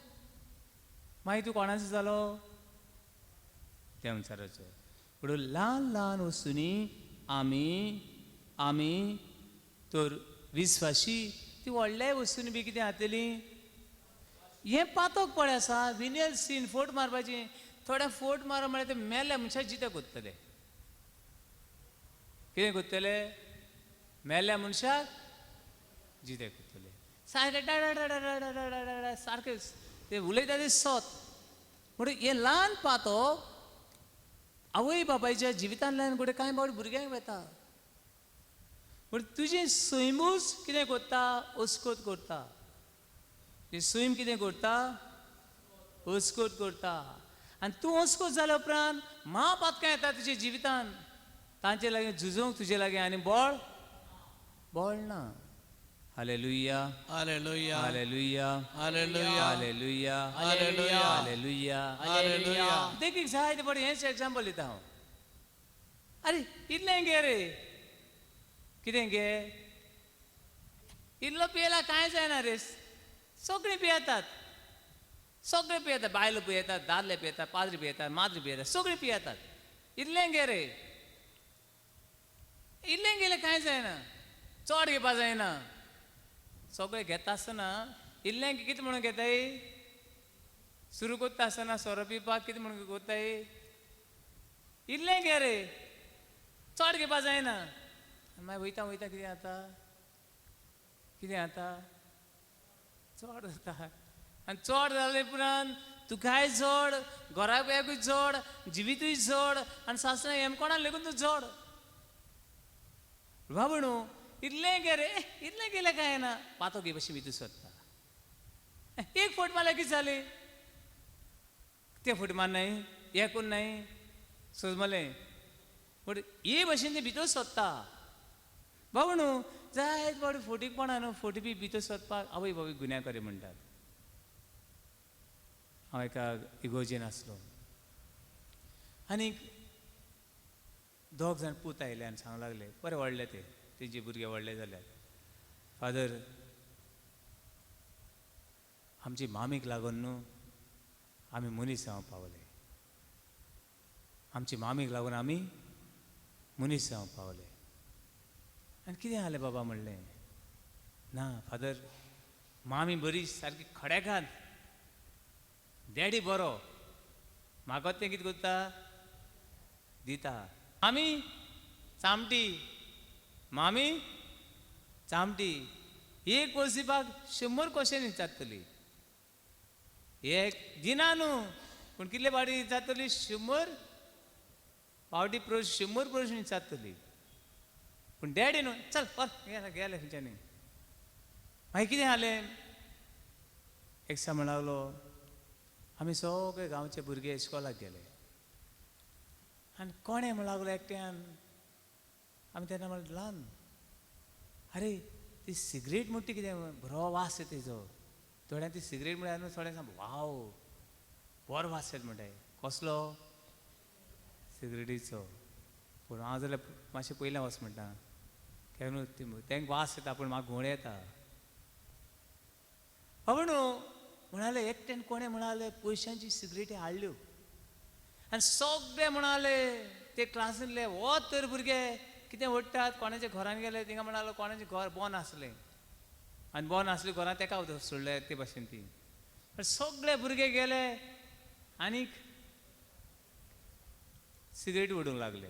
मागीर तूं कोणाचो जालो? तें विचारचो. पूण ल्हान वस्तूंनी आमी तर विस्वासी ती व्हडल्या वस्तूंनी बी कितें जातली? हें पातोक पळय आसा विनियल सीन फोट मारपाची. थोडे फोट मारप म्हळ्यार ते मेल्या मनशाक जिते कोत्तले. कितें कोत्तले? मेल्या मनशाक जिते कोत्तले. सारके सारके ते उलयता ते सोत. म्हणून हे ल्हान पातो आवय बापायच्या जिवितांतल्यान कुठे कांय बावट भुरग्यांक वता. पूण तुजें सैमूच कितें करता अस्कोत करता ती सैम कितें करता अस्कोत करता आनी तूं अस्कोत जाल्या उपरांत महापातकां येता तुज्या जिवितान तांचे लागीं झुजोवंक तुजे लागीं आनी बळ ना हालेलुया Hallelujah. हालेलुया Hallelujah. हालेलुया Hallelujah. हालेलुया Hallelujah. देखीक जायते बरें हेंच एग्जाम्पल दिता हांव अरे इल्लें गे रे कितें गे इल्लो पियेला कांय जायना रे सगळीं पियेतात बायलो पियेतात दादले पियेतात पाद्री पियेतात माद्री पियेतात सगळीं पियेतात इल्लें गे रे इल्लें गेलें कांय जायना चड घेवपा जायना सगळें घेता आसतना इल्लें कितें म्हणून घेताय सुरू करता आसतना सोरो पिवपाक कितें म्हणून करताय इल्लें घे रे चड घेवपा जायना मागीर वयता वयता कितें जाता चड जाता आनी चड जाले उपरांत तुकाय जड घराक बॅगूय जड जिवितूय जड आनी सासऱ्याक हेमकोणाक लेगून तूं जड बाबू न्हू इल्लें गे रे इल्लें गेलें काय ना पातो घे भशेन भितर सरता एक फट मारल्यार कितें जालें ते फट मारनाय हें कोन्नाय सोजमलें बट हे भशेन तें भितर सोदता बाबू न्हू जायत बरें फोटीकपणां न्हू फोटी बी भितर सोदपाक आवय बाबा गुन्यांवकारी म्हणटात हांव एका इगोर्जेन आसलो आनीक दोग जाण पूत आयले आनी सांगूंक लागले बरें व्हडले तेजे भुरगे व्हडले जाल्यार फादर आमची मामीक लागून न्हू आमी मनीस जावंक पावले आमची मामीक लागून आमी मनीस जावंक पावले आनी कितें जालें बाबा म्हणलें ना फादर मामी बरी सारकी खडेकान डॅडी बरो म्हाका तें कितें करता दिता मामी चामटी एक वर्सिपाक 100 क्वेश्चन विचारतली एक दिना न्हू पूण कितले फावटी विचारतली 100 फावटी 100 प्रश्न विचारतली पूण डॅडी न्हू चल गेले खंयच्यानी मागीर कितें जालें एक दिसा म्हणूंक लागलो आमी सगळे गांवचे भुरगे इस्कॉलाक गेले आनी कोणें म्हणूंक लागलो एकट्यान आमी तेन्ना म्हणलें ल्हान अरे ती सिगरेट म्हणटा ती कितें बरो वास येता तेजो थोड्यांक ती सिगरेट म्हळ्यार न्हू थोड्यांक सांग वाव बरो वास येता म्हणटाय कसलो सिगरेटीचो पूण हांव जाल्यार मातशें पयलें वच म्हणटा कित्याक न्हू तेंका वास येता पूण म्हाका घुंवळ येता हय न्हू म्हणाले एकट्यान कोणें म्हणाले पयशांची सिगरेटी हाडल्यो आनी सगळे म्हणाले ते क्लासींतले हो तर भुरगे कितें ओडटात कोणाच्या घरान गेले थिंगा म्हणालो कोणाचें घर बंद आसलें आनी बंद आसलें घरान तेका सोडले ते भाशेन ती सगळे भुरगे गेले आनीक सिगरेट ओडूंक लागले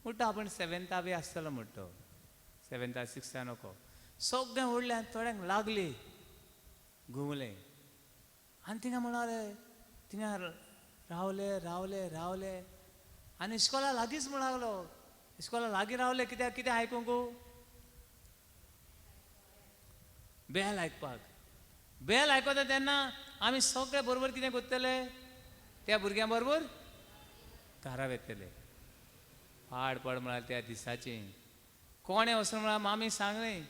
म्हणटा आपूण 7th बी आसतलो म्हणटा 7th 6th नको सगळें ओडलें आनी थोड्यांक लागली घुंवले आनी थिंगा म्हणाले थिंगा रावले आनी इस्कॉला लागींच म्हणूंक लागलो इस्कॉला लागीं रावले कित्याक कितें आयकूंक बेल आयकता तेन्ना आमी सगळे बरोबर कितें करतले त्या भुरग्यां बरोबर घरा येतले पाड म्हळ्यार त्या दिसाची कोणें वचून म्हळ्यार मामी सांगलें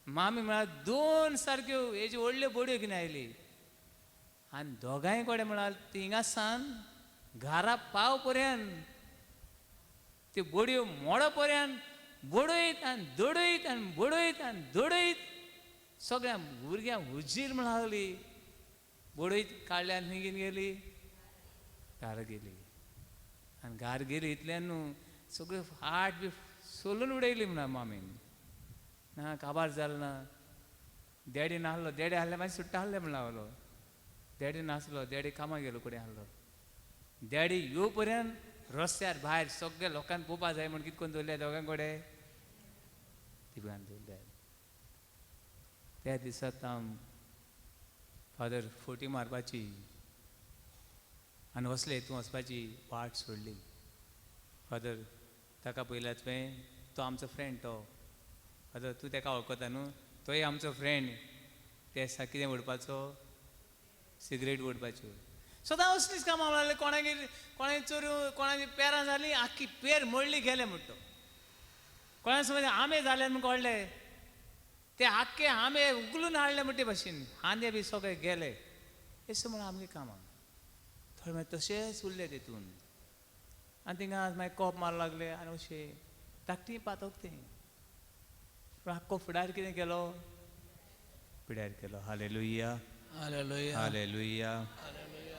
मामी म्हळ्यार 2 सारक्यो हेजी व्हडल्यो बडयो घेवन आयली आनी दोगांय कोडे म्हळ्यार थिंगासान घरा पाव पर्यंत त्यो बडयो मोडो पर्यंत बडयत आनी दडयत सगळ्या भुरग्यांक हुजीर म्हणूंक लागली बडयत काडल्या आनी खंय गेली घरा गेली आनी घरा गेली इतल्यान न्हू सगळ्यो फाट बी सोलून उडयली म्हणा मामीन ना काबार जालें ना डॅडी नासलो डॅडी आहले मागीर सुट्टा आहले म्हण लागलो डॅडी नासलो डॅडी कामाक गेलो कडेन आहलो डॅडी येव पर्यंत रस्त्यार भायर सगळ्या लोकांक पळोवपा जाय म्हण कितें करून दवरल्या दोगां कडेन तिगान दवरल्या त्या दिसांत हांव फादर फोटी मारपाची आनी वचले हितून वचपाची वाट सोडली फादर ताका पयल्यार तुवें तो आमचो फ्रेंड तो फादर तूं ताका वळखता न्हू तोय आमचो फ्रेंड ते कितें उडपाचो सिगरेट उडपाच्यो सदां असलीच कामां लागले कोणागे चोरू कोणाची पेरां जालीं आख्खी पेर मोडली गेले म्हणटो कोणा समज आंबे जाले म्हण कळले ते आख्खे आंबे उगलून हाडले म्हणटे भाशेन आंबे बी सगळे गेले अशें म्हण आमगे कामां थोडे मागीर तशेंच उरले तेतून आनी थिंगा मागीर कोप मारूंक लागले आनी अशें धाकटी पातोक तें पूण आख्खो फुडार कितें केलो पिड्यार केलो हालेलुया हालेलुया हालेलुया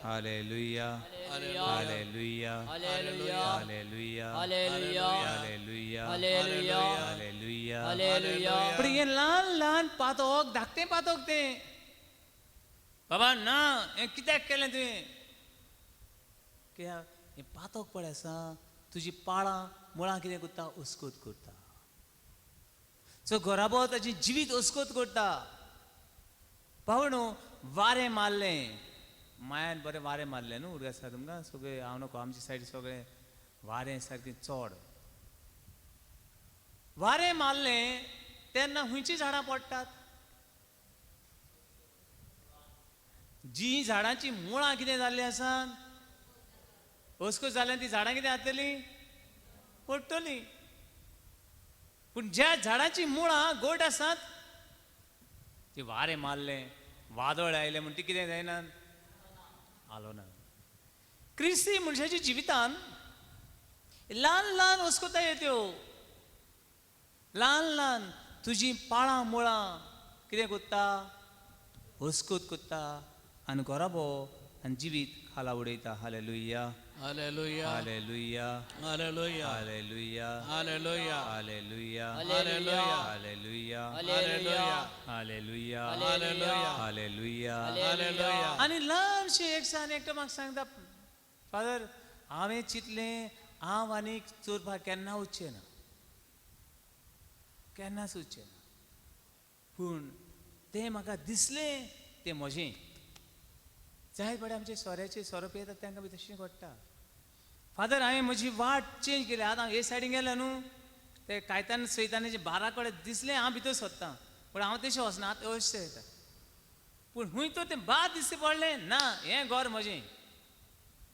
हालेलुया हालेलुया हालेलुया हालेलुया हालेलुया हालेलुया हालेलुया हालेलुया हालेलुया पण हे ल्हान ल्हान पातोक धाकटें पातोक तें बाबा ना हें कित्याक केलें तुवें कित्याक हें पातोक पळय आसा तुजी पाळां मुळां कितें करता उस्कोत करता सो घराबो ताची जिवीत उस्कोत करता पावणू वारें मारलें मायान बरें वारें मारलें न्हू उरगा आसा तुमकां सगळें हांव नको आमचे सायड सगळें वारें सारकें चड वारें मारलें तेन्ना खंयचीं झाडां पडटात जीं झाडांची मुळां कितें जाल्लीं आसात ओस्को जाल्यार ती झाडां कितें जातलीं पडटलीं पूण ज्या झाडांची मुळां गोड आसात ती वारें मारलें वादळ आयलें म्हण ती कितें जायना आलो ना क्रिस्ती मनशाच्या जिवितान ल्हान ल्हान वस्कोताय येत्यो ल्हान ल्हान तुजी पाळां मुळां कितें कोत्ता हुस्कोत कोत्ता आनी घराबो आनी जिवीत खाला उडयता हालेलुया हालेलुया हालेलुया हालेलुया हालेलुया हालेलुया हालेलुया हालेलुया हालेलुया हालेलुया हालेलुया हालेलुया हालेलुया हालेलुया आनी ल्हानशें एकसान एकटो म्हाका सांगता फादर हांवें चिंतलें हांव आनीक चोरपाक केन्ना वचचें ना केन्नाच वचचें ना पूण तें म्हाका दिसलें तें म्हजें जाय पडे आमचे सोऱ्याचे सोरो येतात तांकां बी तशें घडटा फादर हांवें म्हजी वाट चेंज केली आतां हे सायडीन गेलो न्हू ते कायतान सैतानाचे बारा कडेन दिसलें हांव भितर सोदतां पूण हांव तशें वचना आतां अशें येता पूण खूंय तो तें बाद दिसता पडलें ना हें घर म्हजें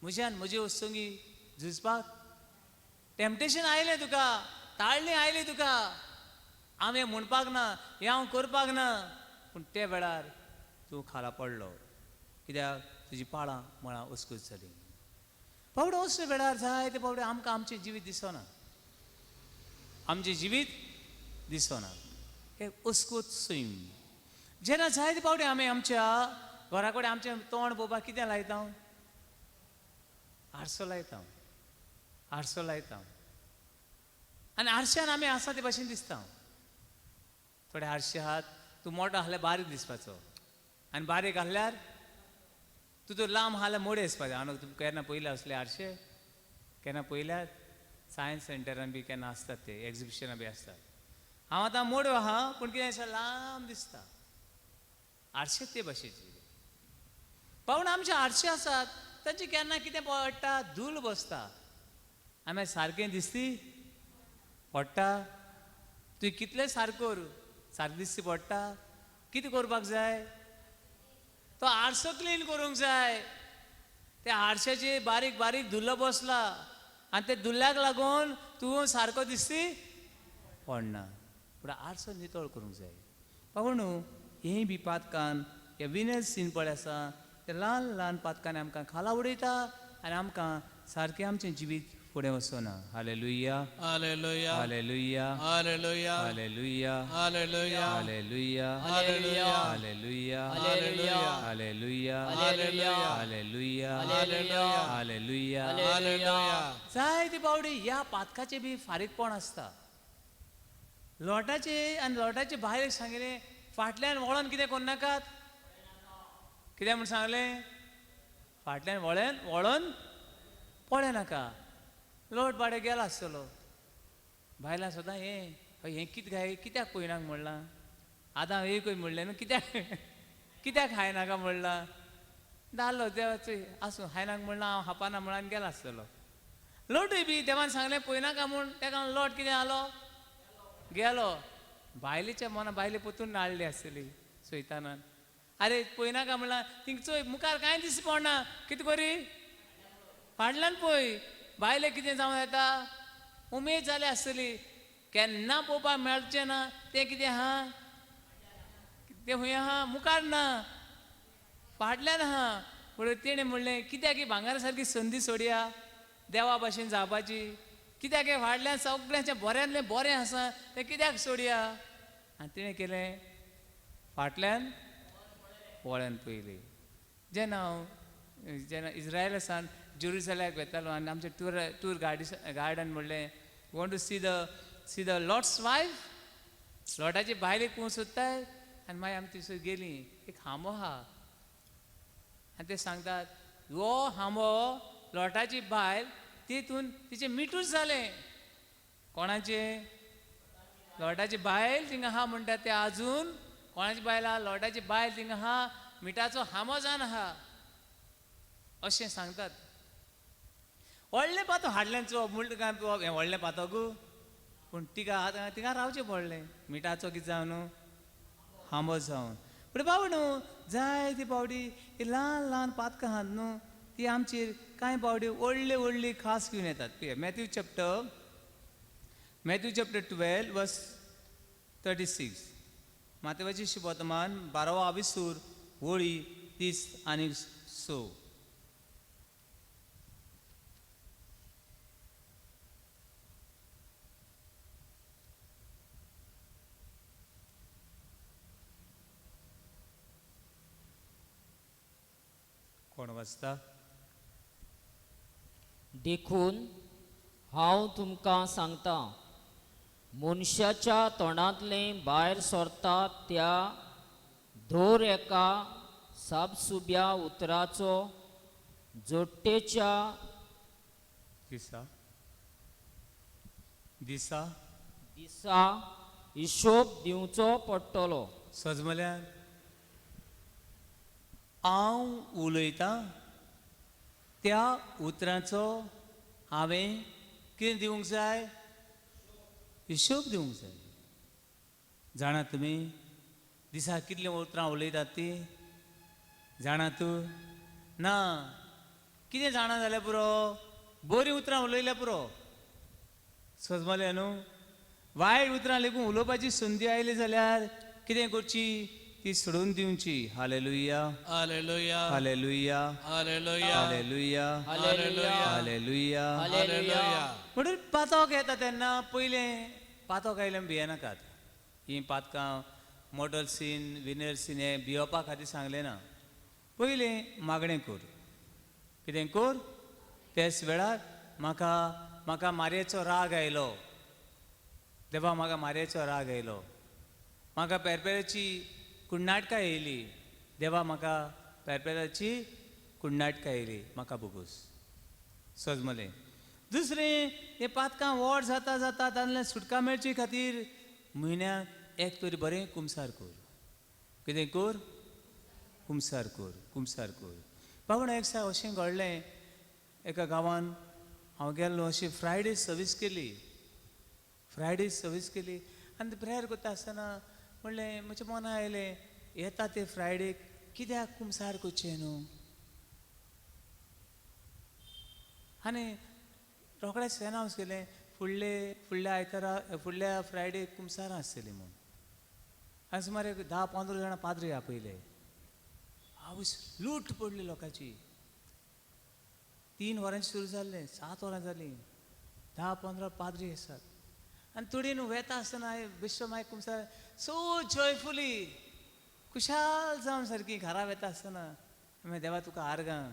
म्हज्यान म्हजी वस्तुंगी झुजपाक टॅम्पटेशन आयलें तुका ताळणी आयली तुका हांव हें म्हणपाक ना हें हांव करपाक ना पूण ते वेळार तूं खाला पडलो कित्याक तुजी पाळां मळां उस्कूत जालीं पावडे असले वेळार जाय ते पावडे आमकां आमचें जिवीत दिसना आमचें जिवीत दिसना हें उस्कूत सैम जेन्ना जाय ते पावडे आमी आमच्या घरा कडेन आमचें तोंड पळोवपाक कितें लायता आरसो लायता आरसो लायता आनी आरश्यान आमी आसा ते भाशेन दिसता थोडे आरशे आहात तूं मोठो आहल्यार बारीक दिसपाचो आनी बारीक आहल्यार तूं तो लांब आहा जाल्यार मोडे दिसपाचो हांव तुमकां केन्ना पयले असले आरशे केन्ना पयल्यात सायन्स सेंटरान बी केन्ना आसतात ते एग्जिबिशनां बी आसतात हांव आतां मोड्यो आहा पूण कितें अशें लांब दिसता आरशे ते भाशेचे पावून आमचे आरशे आसात तांचे केन्ना कितें पडटा धूल बसता आमी सारकें दिसती पडटा तुवें कितलें सारको सारकें दिसती पडटा कितें करपाक जाय तो आरसो क्लीन करूंक जाय त्या आरशाचेर बारीक बारीक धुल्लो बसला आनी ते धुल्ल्याक लागून तूं सारको दिसती पडना पूण आरसो नितळ करूंक जाय पावणू हें बी पातकान हे विनस सीन पळय आसा ते ल्हान ल्हान पातकांनी आमकां खाला उडयता आनी आमकां सारकें आमचें जिवीत फुडें वचना हालेलुया हालेलुया हालेलुया हालेलुया हालेलुया हालेलुया हालेलुया हालेलुया हालेलुया हालेलुया हालेलुया हालेलुया हालेलुया हालेलुया हालेलुया हालेलुया जाय ती पावडी ह्या पातकाचे बी फारीकपण आसता लोटाचे आनी लोटाचे भायर सांगलें फाटल्यान वळोन कितें करूं नाकात कितें म्हूण सांगलें फाटल्यान वळोन पळय नाका लोट बाडे गेला आसतलो बायलां सदां हें कितें काय कित्याक पळयनाक म्हणलां आतां एकूय म्हणलें न्हू कित्याक खायनाका म्हणलां धालो देवाचो आसूं खायनाक म्हणलां हांव हापाना म्हणून गेला आसतलो लोटूय बी देवान सांगलें पळयनाका म्हूण तेका लोट कितें जालो गेलो बायलेच्या मना बायले पोतून नाळली आसतली सोयतानान अरे पळयना काय म्हणला थिंग चोय मुखार कांय दिस पडना कितें करी फाटल्यान पळय बायले कितें जावं येता उमेद जाली आसतली केन्ना पळोवपाक मेळचें ना तें कितें आहा तें खंय आहा मुखार ना फाटल्यान आहा म्हणून तेणें म्हणलें कित्याक ही भांगारा सारकी संदी सोडया देवा भाशेन जावपाची कित्याक हे फाटल्यान सगळ्यांचें बऱ्यांतलें बरें आसा तें कित्याक सोडया आनी तिणें केलें फाटल्यान वळ्यान पयलें जेन्ना इज्रायलासान जेरुसलेमाक वेतालो आनी आमचे टूर गायडान म्हणलें want to see the Lord's wife लॉर्डाची बायलेक पळोवंक सोदताय आनी मागीर आमी थंयसर गेलीं एक हांबो आहा आनी ते सांगतात हो हांबो लॉटाची बायल तितून तिचें मिठूच जालें कोणाचें लॉटाची बायल थिंगा आहा म्हणटात ते आजून कोणाची बायल आहा लॉटाची बायल थिंगा आहा मिठाचो हांबो जावन आहा अशें सांगतात व्हडलें पातो हाडलें चोप म्हणटा काय पळोवप हें व्हडलें पातो गो पूण तिका रावचें पडलें मिठाचो कितें जावन हांबो जावन पूण बाबा न्हू जाय ती पावटी ही ल्हान ल्हान पातकां आहात न्हू ती आमचेर कांय पावटी व्हडली व्हडली खास घेवन येतात पळय मॅथ्यू चॅप्टर 12 वर्स 36 मातेवाची शिवर्तमान 12वा विसूर होळी 30 आनी 6 कोण वाचता देखून हांव तुमकां सांगता मनशाच्या तोंडांतलें भायर सरता त्या धोर एका साबसुब्या उतराचो जोडटेच्या दिसा दिसा हिशोब दिवचो पडटलो सजमल्यान हांव उलयतां त्या उतरांचो हांवें कितें दिवंक जाय हिशोब दिवंक जाय जाणा तुमी दिसा कितलीं उतरां उलयतात ती जाणा तूं ना कितें जाणा जाल्यार पुरो बरीं उतरां उलयल्यार पुरो सजमले न्हू वायट उतरां लेगून उलोवपाची संदी आयली जाल्यार कितें करची ती सोडून दिवची हालेलुया हालेलुया हालेलुया हालेलुया हालेलुया हालेलुया हालेलुया हालेलुया म्हणून पातोक येता तेन्ना पयलें पातोक आयल्यार भियेनाकात ही पातकां मॉडल सीन विनर सीन हे भियोवपा खातीर सांगलें ना पयलें मागणें कर कितें कर तेच वेळार म्हाका मारयेचो राग आयलो देवा म्हाका मारयेचो राग आयलो म्हाका पेरपेराची कुण्णाटकां येयली देवा म्हाका पेरपेराची कुण्णाटकां येयली म्हाका बुगूस सजमलें दुसरें हे पातकां व्हड जाता जाता तातूंतल्यान सुटका मेळचे खातीर म्हयन्याक एक तरी बरें कुमसार कर कितें कर कुमसार कर पावण एक दिसा अशें घडलें एका गांवांत हांव गेल्लो अशी फ्रायडे सर्वीस केली आनी ती प्रेयर करता आसतना म्हणलें म्हज्या मनां आयलें येता ते फ्रायडेक कित्याक कुमसार करचें न्हू आनी रोखडेंच एनावंस केलें फुडल्या आयतारा फुडल्या फ्रायडेक कुमसारां आसतलीं म्हूण आनी सुमार एक 10-15 जाणां पाद्री आपयले आवयस लूट पडली लोकांची 3 वरांची सुरू जाल्लें 7 वरां जालीं 10-15 पाद्री आसात आनी थोडी न्हू वेता आसतना बेश्टो मागीर कुमसार सो जॉयफुली खुशाल जावन सारकी घरा वेता आसतना मागीर देवा तुका आर्गां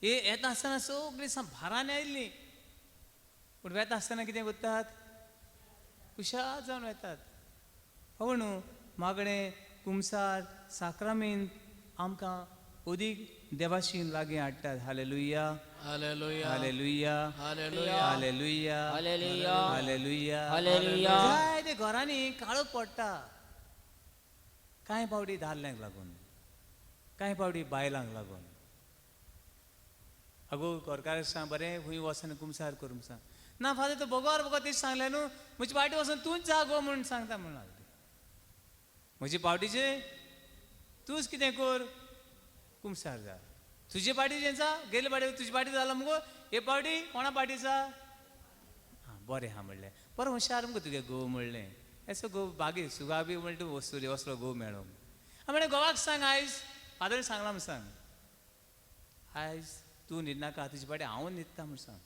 येता आसतना सगळीं सा भारांनी आयिल्लीं पूण वेता आसतना कितें करतात खुशाल जावन वेतात हो न्हू मागणें कुमसार साक्रामेंत आमकां अदीक देवाशी लागीं हाडटात हालेलुया हालेलुया हालेलुया हालेलुया हालेलुया हालेलुया हालेलुया हालेलुया जाय ते घरांनी काळोख पडटा कांय पावटी दादल्यांक लागून कांय पावटी बायलांक लागून आगो घरकाराक सांग बरें खंय वचना कुमसार करूंक सांग ना फादर तो बोगोर बोगो तेच सांगले न्हू म्हजी पार्टी वचून तूंच जा गो म्हणून सांगता म्हणून लागली म्हजी पार्टीचे तूंच कितें कर कुमसार जा तुजी पार्टीचें जा गेले पार्टी तुजी पार्टी जाला मुगो हे पार्टी कोणा पार्टीचा हां बरें हा म्हणलें बरें हुशार मुगो तुगे गो म्हणलें एसो गो बागी सुगा बी म्हणटा वस्तू असलो गो मेळो हांव म्हणलें गोवाक सांग आयज फादर सांगला म्हूण सांग आयज तूं न्हिदनाका तुजी पार्टी हांव न्हिदता म्हूण सांग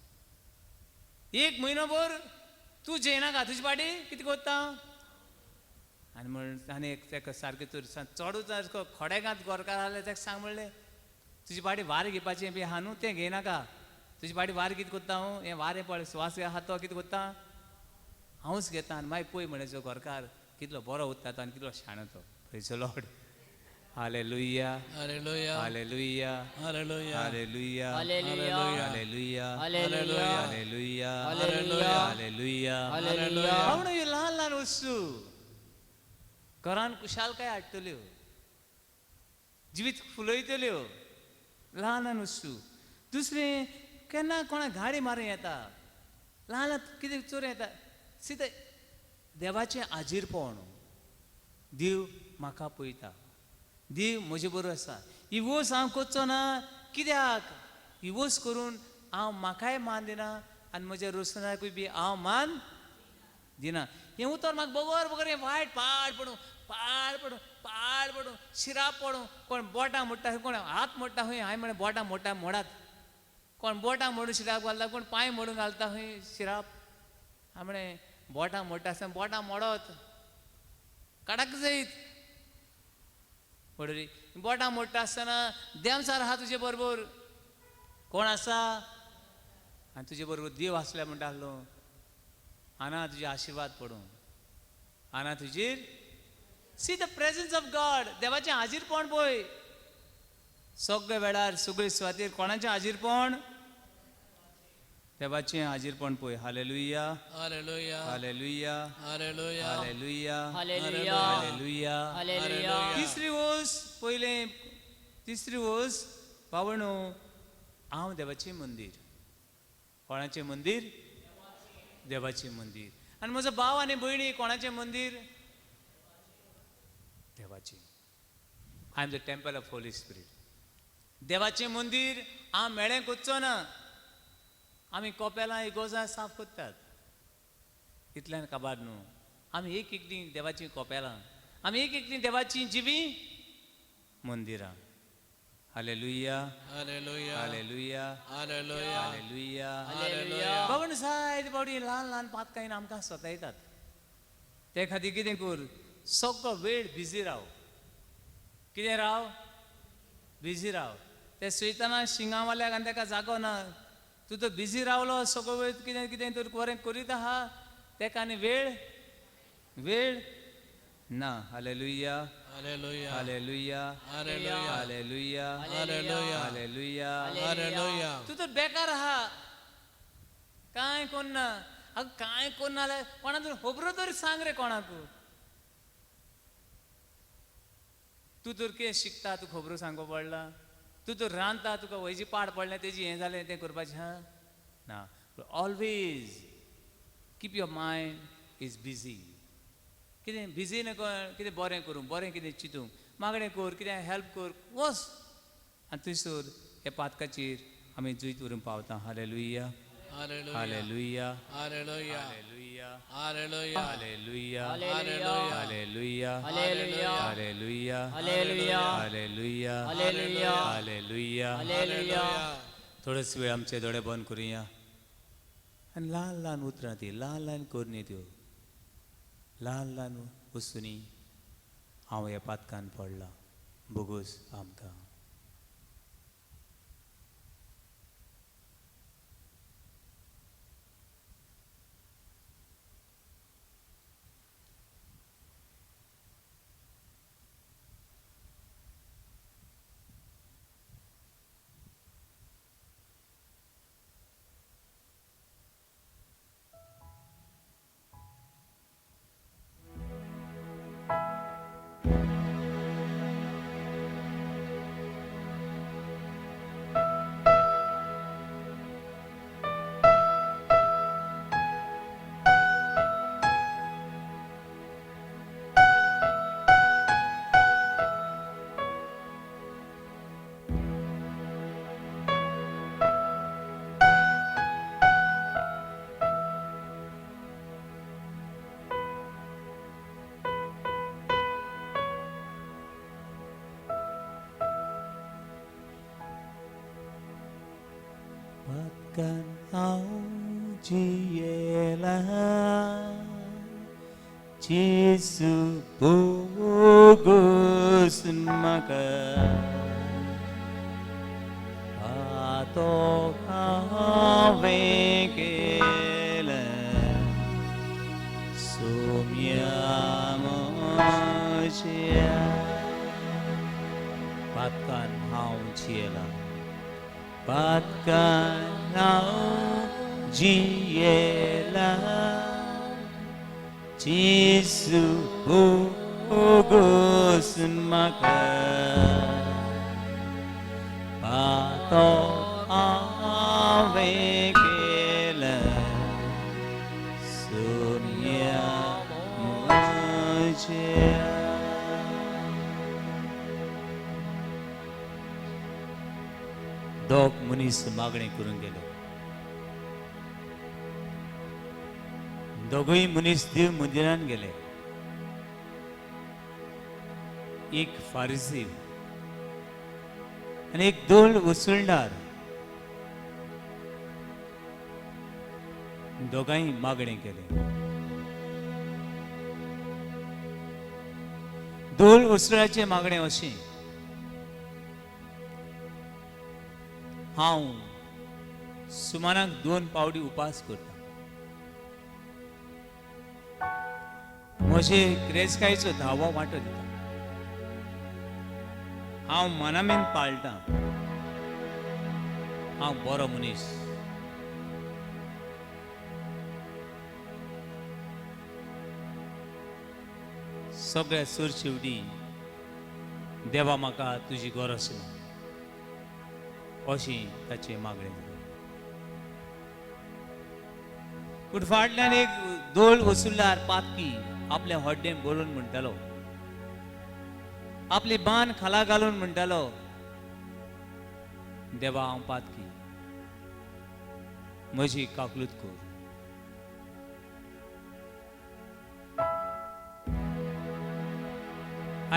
एक म्हयनो भर तूं जेयनाका तुजी पार्टी कितें कोत्ता आनी म्हण आनी एक ताका सारकें तर चडूच खोडेगांत गोरकार आहले ताका सांग म्हणलें तुजी पार्टी वारें घेवपाचें बी आहा न्हू तें घेयनाका तुजी पार्टी वारें कितें कोत्ता हांव हें वारें पळय स्वास आहा तो कितें कोत्ता हांवूच घेता आनी मागीर पळय म्हणे जो गोरकार कितलो बरो उत्ता तो आनी कितलो शाणो तो प्रेज द लॉर्ड हालेलुया हालेलुया हालेलुया हालेलुया हालेलुया हालेलुया हालेलुया हालेलुया हालेलुया हालेलुया हालेलुया हालेलुया हांव ह्यो ल्हान ल्हान वस्तू घरान कुशालकाय हाडटल्यो जिवीत फुलयतल्यो ल्हान ल्हान वस्तू दुसरें केन्ना कोणा गाडी मारूं येता ल्हान ल्हान कितें चोर येता सिधें देवाचें आजीरपण देव म्हाका पळयता देव म्हजे बरोबर आसा ही वस हांव कोचचो ना कित्याक ही वस करून हांव म्हाकाय मान दिना आनी म्हज्या रोसनाकूय बी हांव मान दिना हें उतर म्हाका बगर बगर हें वायट पाड पडूं शिराप पडूं कोण बोटां मोडटा कोण हात मोडटा खंय हांवें म्हळें बोटां मोडटा मोडात कोण बोटां मोडून शिराप घालता कोण पांय मोडून घालता खंय शिराप हांवें म्हळें बोटां मोडटा आसतना बोटां मोडत काडाक जायत पडरी बोटां मोडटा आसतना देमसार आहा तुजे बरोबर कोण आसा आनी तुजे बरोबर देव आसल्या म्हणटा आसलो आना तुजे आशिर्वाद पडूं आना तुजेर see the presence of God देवाचें हाजीरपण पळय सगळे वेळार सगळे सुवातेर कोणाचें हाजीरपण देवाचें हाजीरपण पळय हालेलुया हालेलुया हालेलुया हालेलुया हालेलुया हालेलुया हालेलुया हालेलुया तिसरी वस पावणो हांव देवाचें मंदीर कोणाचें मंदीर देवाचें मंदीर आनी म्हजो भाव आनी भयणी कोणाचें मंदीर देवाचें I am the temple of Holy spirit देवाचें मंदीर हांव मेळ्ळें कोचचो ना आमी कोपेलां इगोजां साफ कोत्तात इतल्यान काबार न्हू आमी एक एकलीं देवाचीं कोपेलां आमी एक एकलीं देवाचीं जिवी मंदिरां हालेलुया हालेलुया हालेलुया हालेलुया हालेलुया हालेलुया बाबण जायत बावडी ल्हान ल्हान पातकायन आमकां स्वता ते खातीर कितें कर सगळो वेळ बिजी राव कितें राव बिजी राव ते सैताना शिंगावाल्याक आनी ताका जागो ना तूं तो बिजी रावलो सगळो वेळ कितें कितें तर बरें करीत आहा ताका आनी वेळ ना हालेलुया हालेलुया हालेलुया हालेलुया हालेलुया हालेलुया हालेलुया हालेलुया तूं तर बेकार आहा कांय कोन्ना कांय कोन्ना जाल्यार कोणा तर खबरो तर सांग रे कोणाक तूं तर कितें शिकता तूं खबरो सांगपा पडला तूं तर रांदता तुका वयची पाड पडलें तेजी हें जालें तें करपाचें हा ना always keep your mind is busy कितें बिजी न कितें बरें करूं बरें कितें चिंतूंक मागणें कर कितें हेल्प कर वच आनी थंयसर हे पातकाचेर आमी जुयत व्हरून पावता हालेलुया हालेलुया हालेलुया हालेलुया हालेलुया हालेलुया हालेलुया हालेलुया हालेलुया हालेलुया हालेलुया हालेलुया हालेलुया हालेलुया थोडेच वेळ आमचे दोळे बंद करुया आनी ल्हान ल्हान उतरां ती ल्हान ल्हान करणी त्यो ल्हान ल्हान वस्तूंनी हांव ह्या पातकान पडलां बोगूस आमकां Patkan jiela Jesu bogus maka Patok avekele Sumyamosia Patkan jiela Patkan jiela Jesu bogus maka Patok avekele Sumyamosia दोग मनीस मागणी करून गेले दोघही मनीस देव मंदिरान गेले एक फारिसी आणि एक दोन वसुलदार दोघांनी मागणी केली दोन वसुलाचे मागणे अशी हांव सुमाराक 2 पावडी उपास करता म्हजे क्रेस्कायचो 10वो वांटो दिता हांव मनामेन पाळटा हांव बरो मनीस सगळ्या सुरशिवडी देवा म्हाका तुजी गरज ना अशी ताची मागणी पूण फाटल्यान एक दोल वसुलदार पातकी आपल्या हॉड्डेन बरोवन म्हणटालो आपली बान खाला घालून म्हणटालो देवा हांव पातकी म्हजी काकलूत कर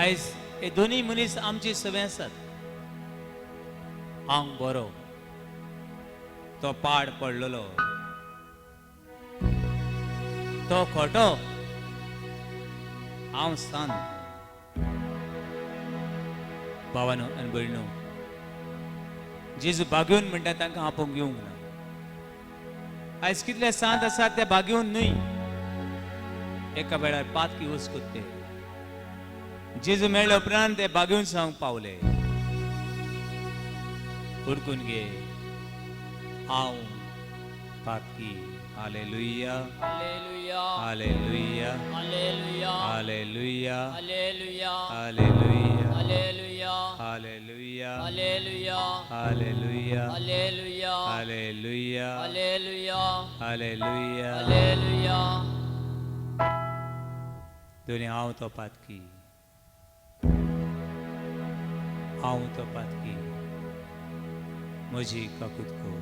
आयज हे दोन्ही मनीस आमची सवय आसात हांव बरो तो पाड पडलेलो तो खोटो हांव सांत भावानो आनी भयणो जेजू भाग्योन म्हणटा तांकां आपोवंक घेवंक ना आयज कितले सांत आसात ते भाग्योन न्हय एका वेळार पातकी वचकूत ते जेजू मेळ्ळे उपरांत ते भाग्योन सांगूंक पावले उडकून घे हांव पातकी हालेलुया Hallelujah. हालेलुया Hallelujah. हालेलुया Hallelujah. हालेलुया Hallelujah. हालेलुया Hallelujah. हालेलुया Hallelujah. हालेलुया Hallelujah. हालेलुया Hallelujah. दोनी हांव तो पातकी हांव तो पातकी म्हजी काकूत कर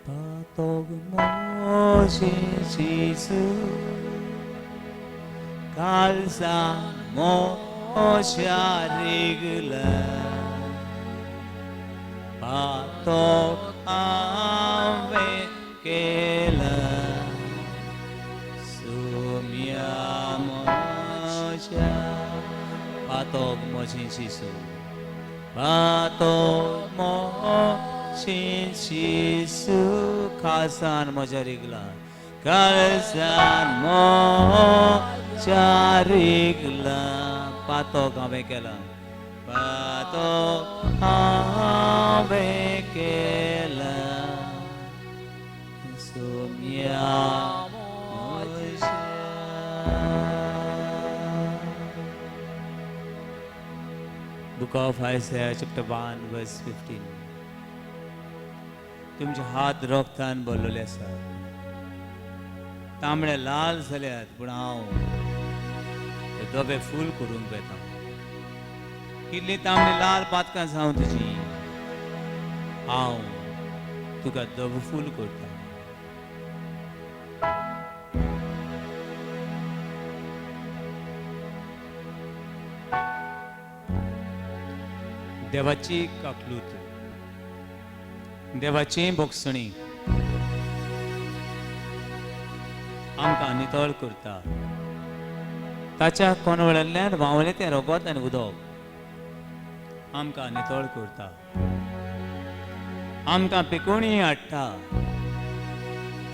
Patog mo si Jesus, kalsa mo siya regla. Patog ave kela, sumyamo siya. Patog mo si Jesus, patog mo Sin Sisu kasan mo jarigla kalsan mo jarigla patok avekela sumya Book of Isaiah chapter 1 verse 15 तुमचे हात रोखतान भरलेले आसात तांबडे लाल जाल्यात पूण हांव ते दोबे फूल करूंक बेता किल्ली तांबडी लाल पातकां जावं तुजी हांव तुका दोबो फूल करता देवाची काकलूत देवाची बोगसणी आमकां नितळ करता ताच्या कोनवळ्यांतल्यान व्हांवलें तें रगत आनी उदक आमकां नितळ करता आमकां पिकोवणी हाडटा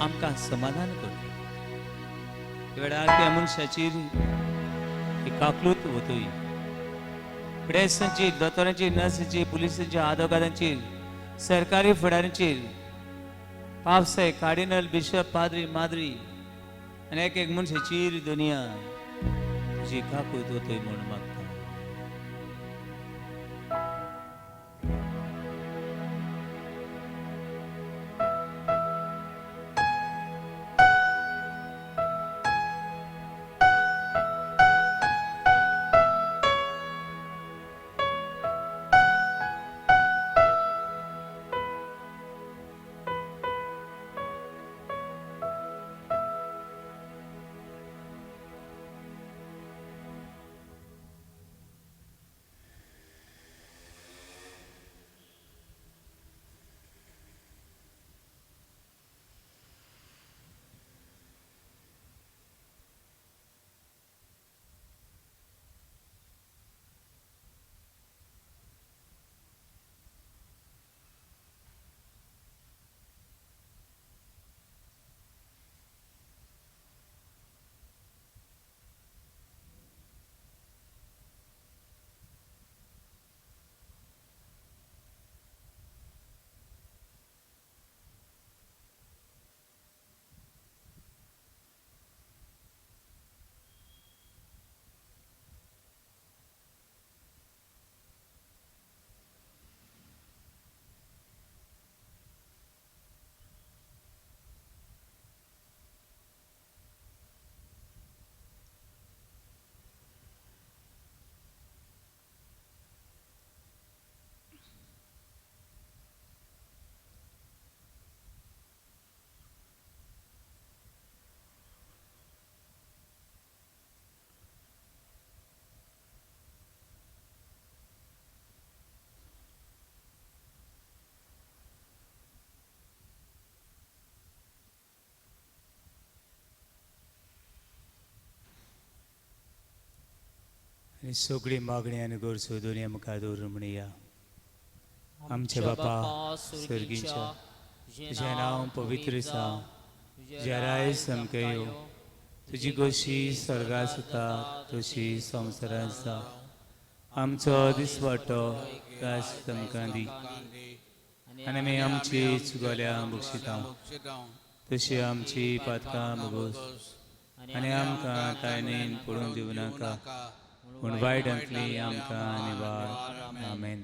आमकां समाधान करता वेळार त्या मनशाचेर ही काकलूत वतय प्रेसांचेर दोतोरांचेर नर्सांचेर पुलिसांचेर आदवोगादांचेर सरकारी फुडाऱ्यांचेर पावसाय कार्डिनल बिशप पाद्री माद्री आनी एक एक मनशाचेर दुनिया तुजी काकूत वतय म्हूण मागता आनी सगळी मागणी आनी गरजो दोनी आमकां दवरून म्हणया आमचे बापा सर्गीच्या तुजें नांव पवित्र आसा तुजें राय सामकें यो तुजी कशी स्वर्गांत आसा तशी संवसारांत आसा आमचो दिसवाटो आज आमकां दी आनी आमी आमची चुकल्यां बक्षिता तशी आमची पातकां बगोस आनी आमकां तायणेन पडून दिवं नाका पूण वायटांतली आमकां निवार आमेन.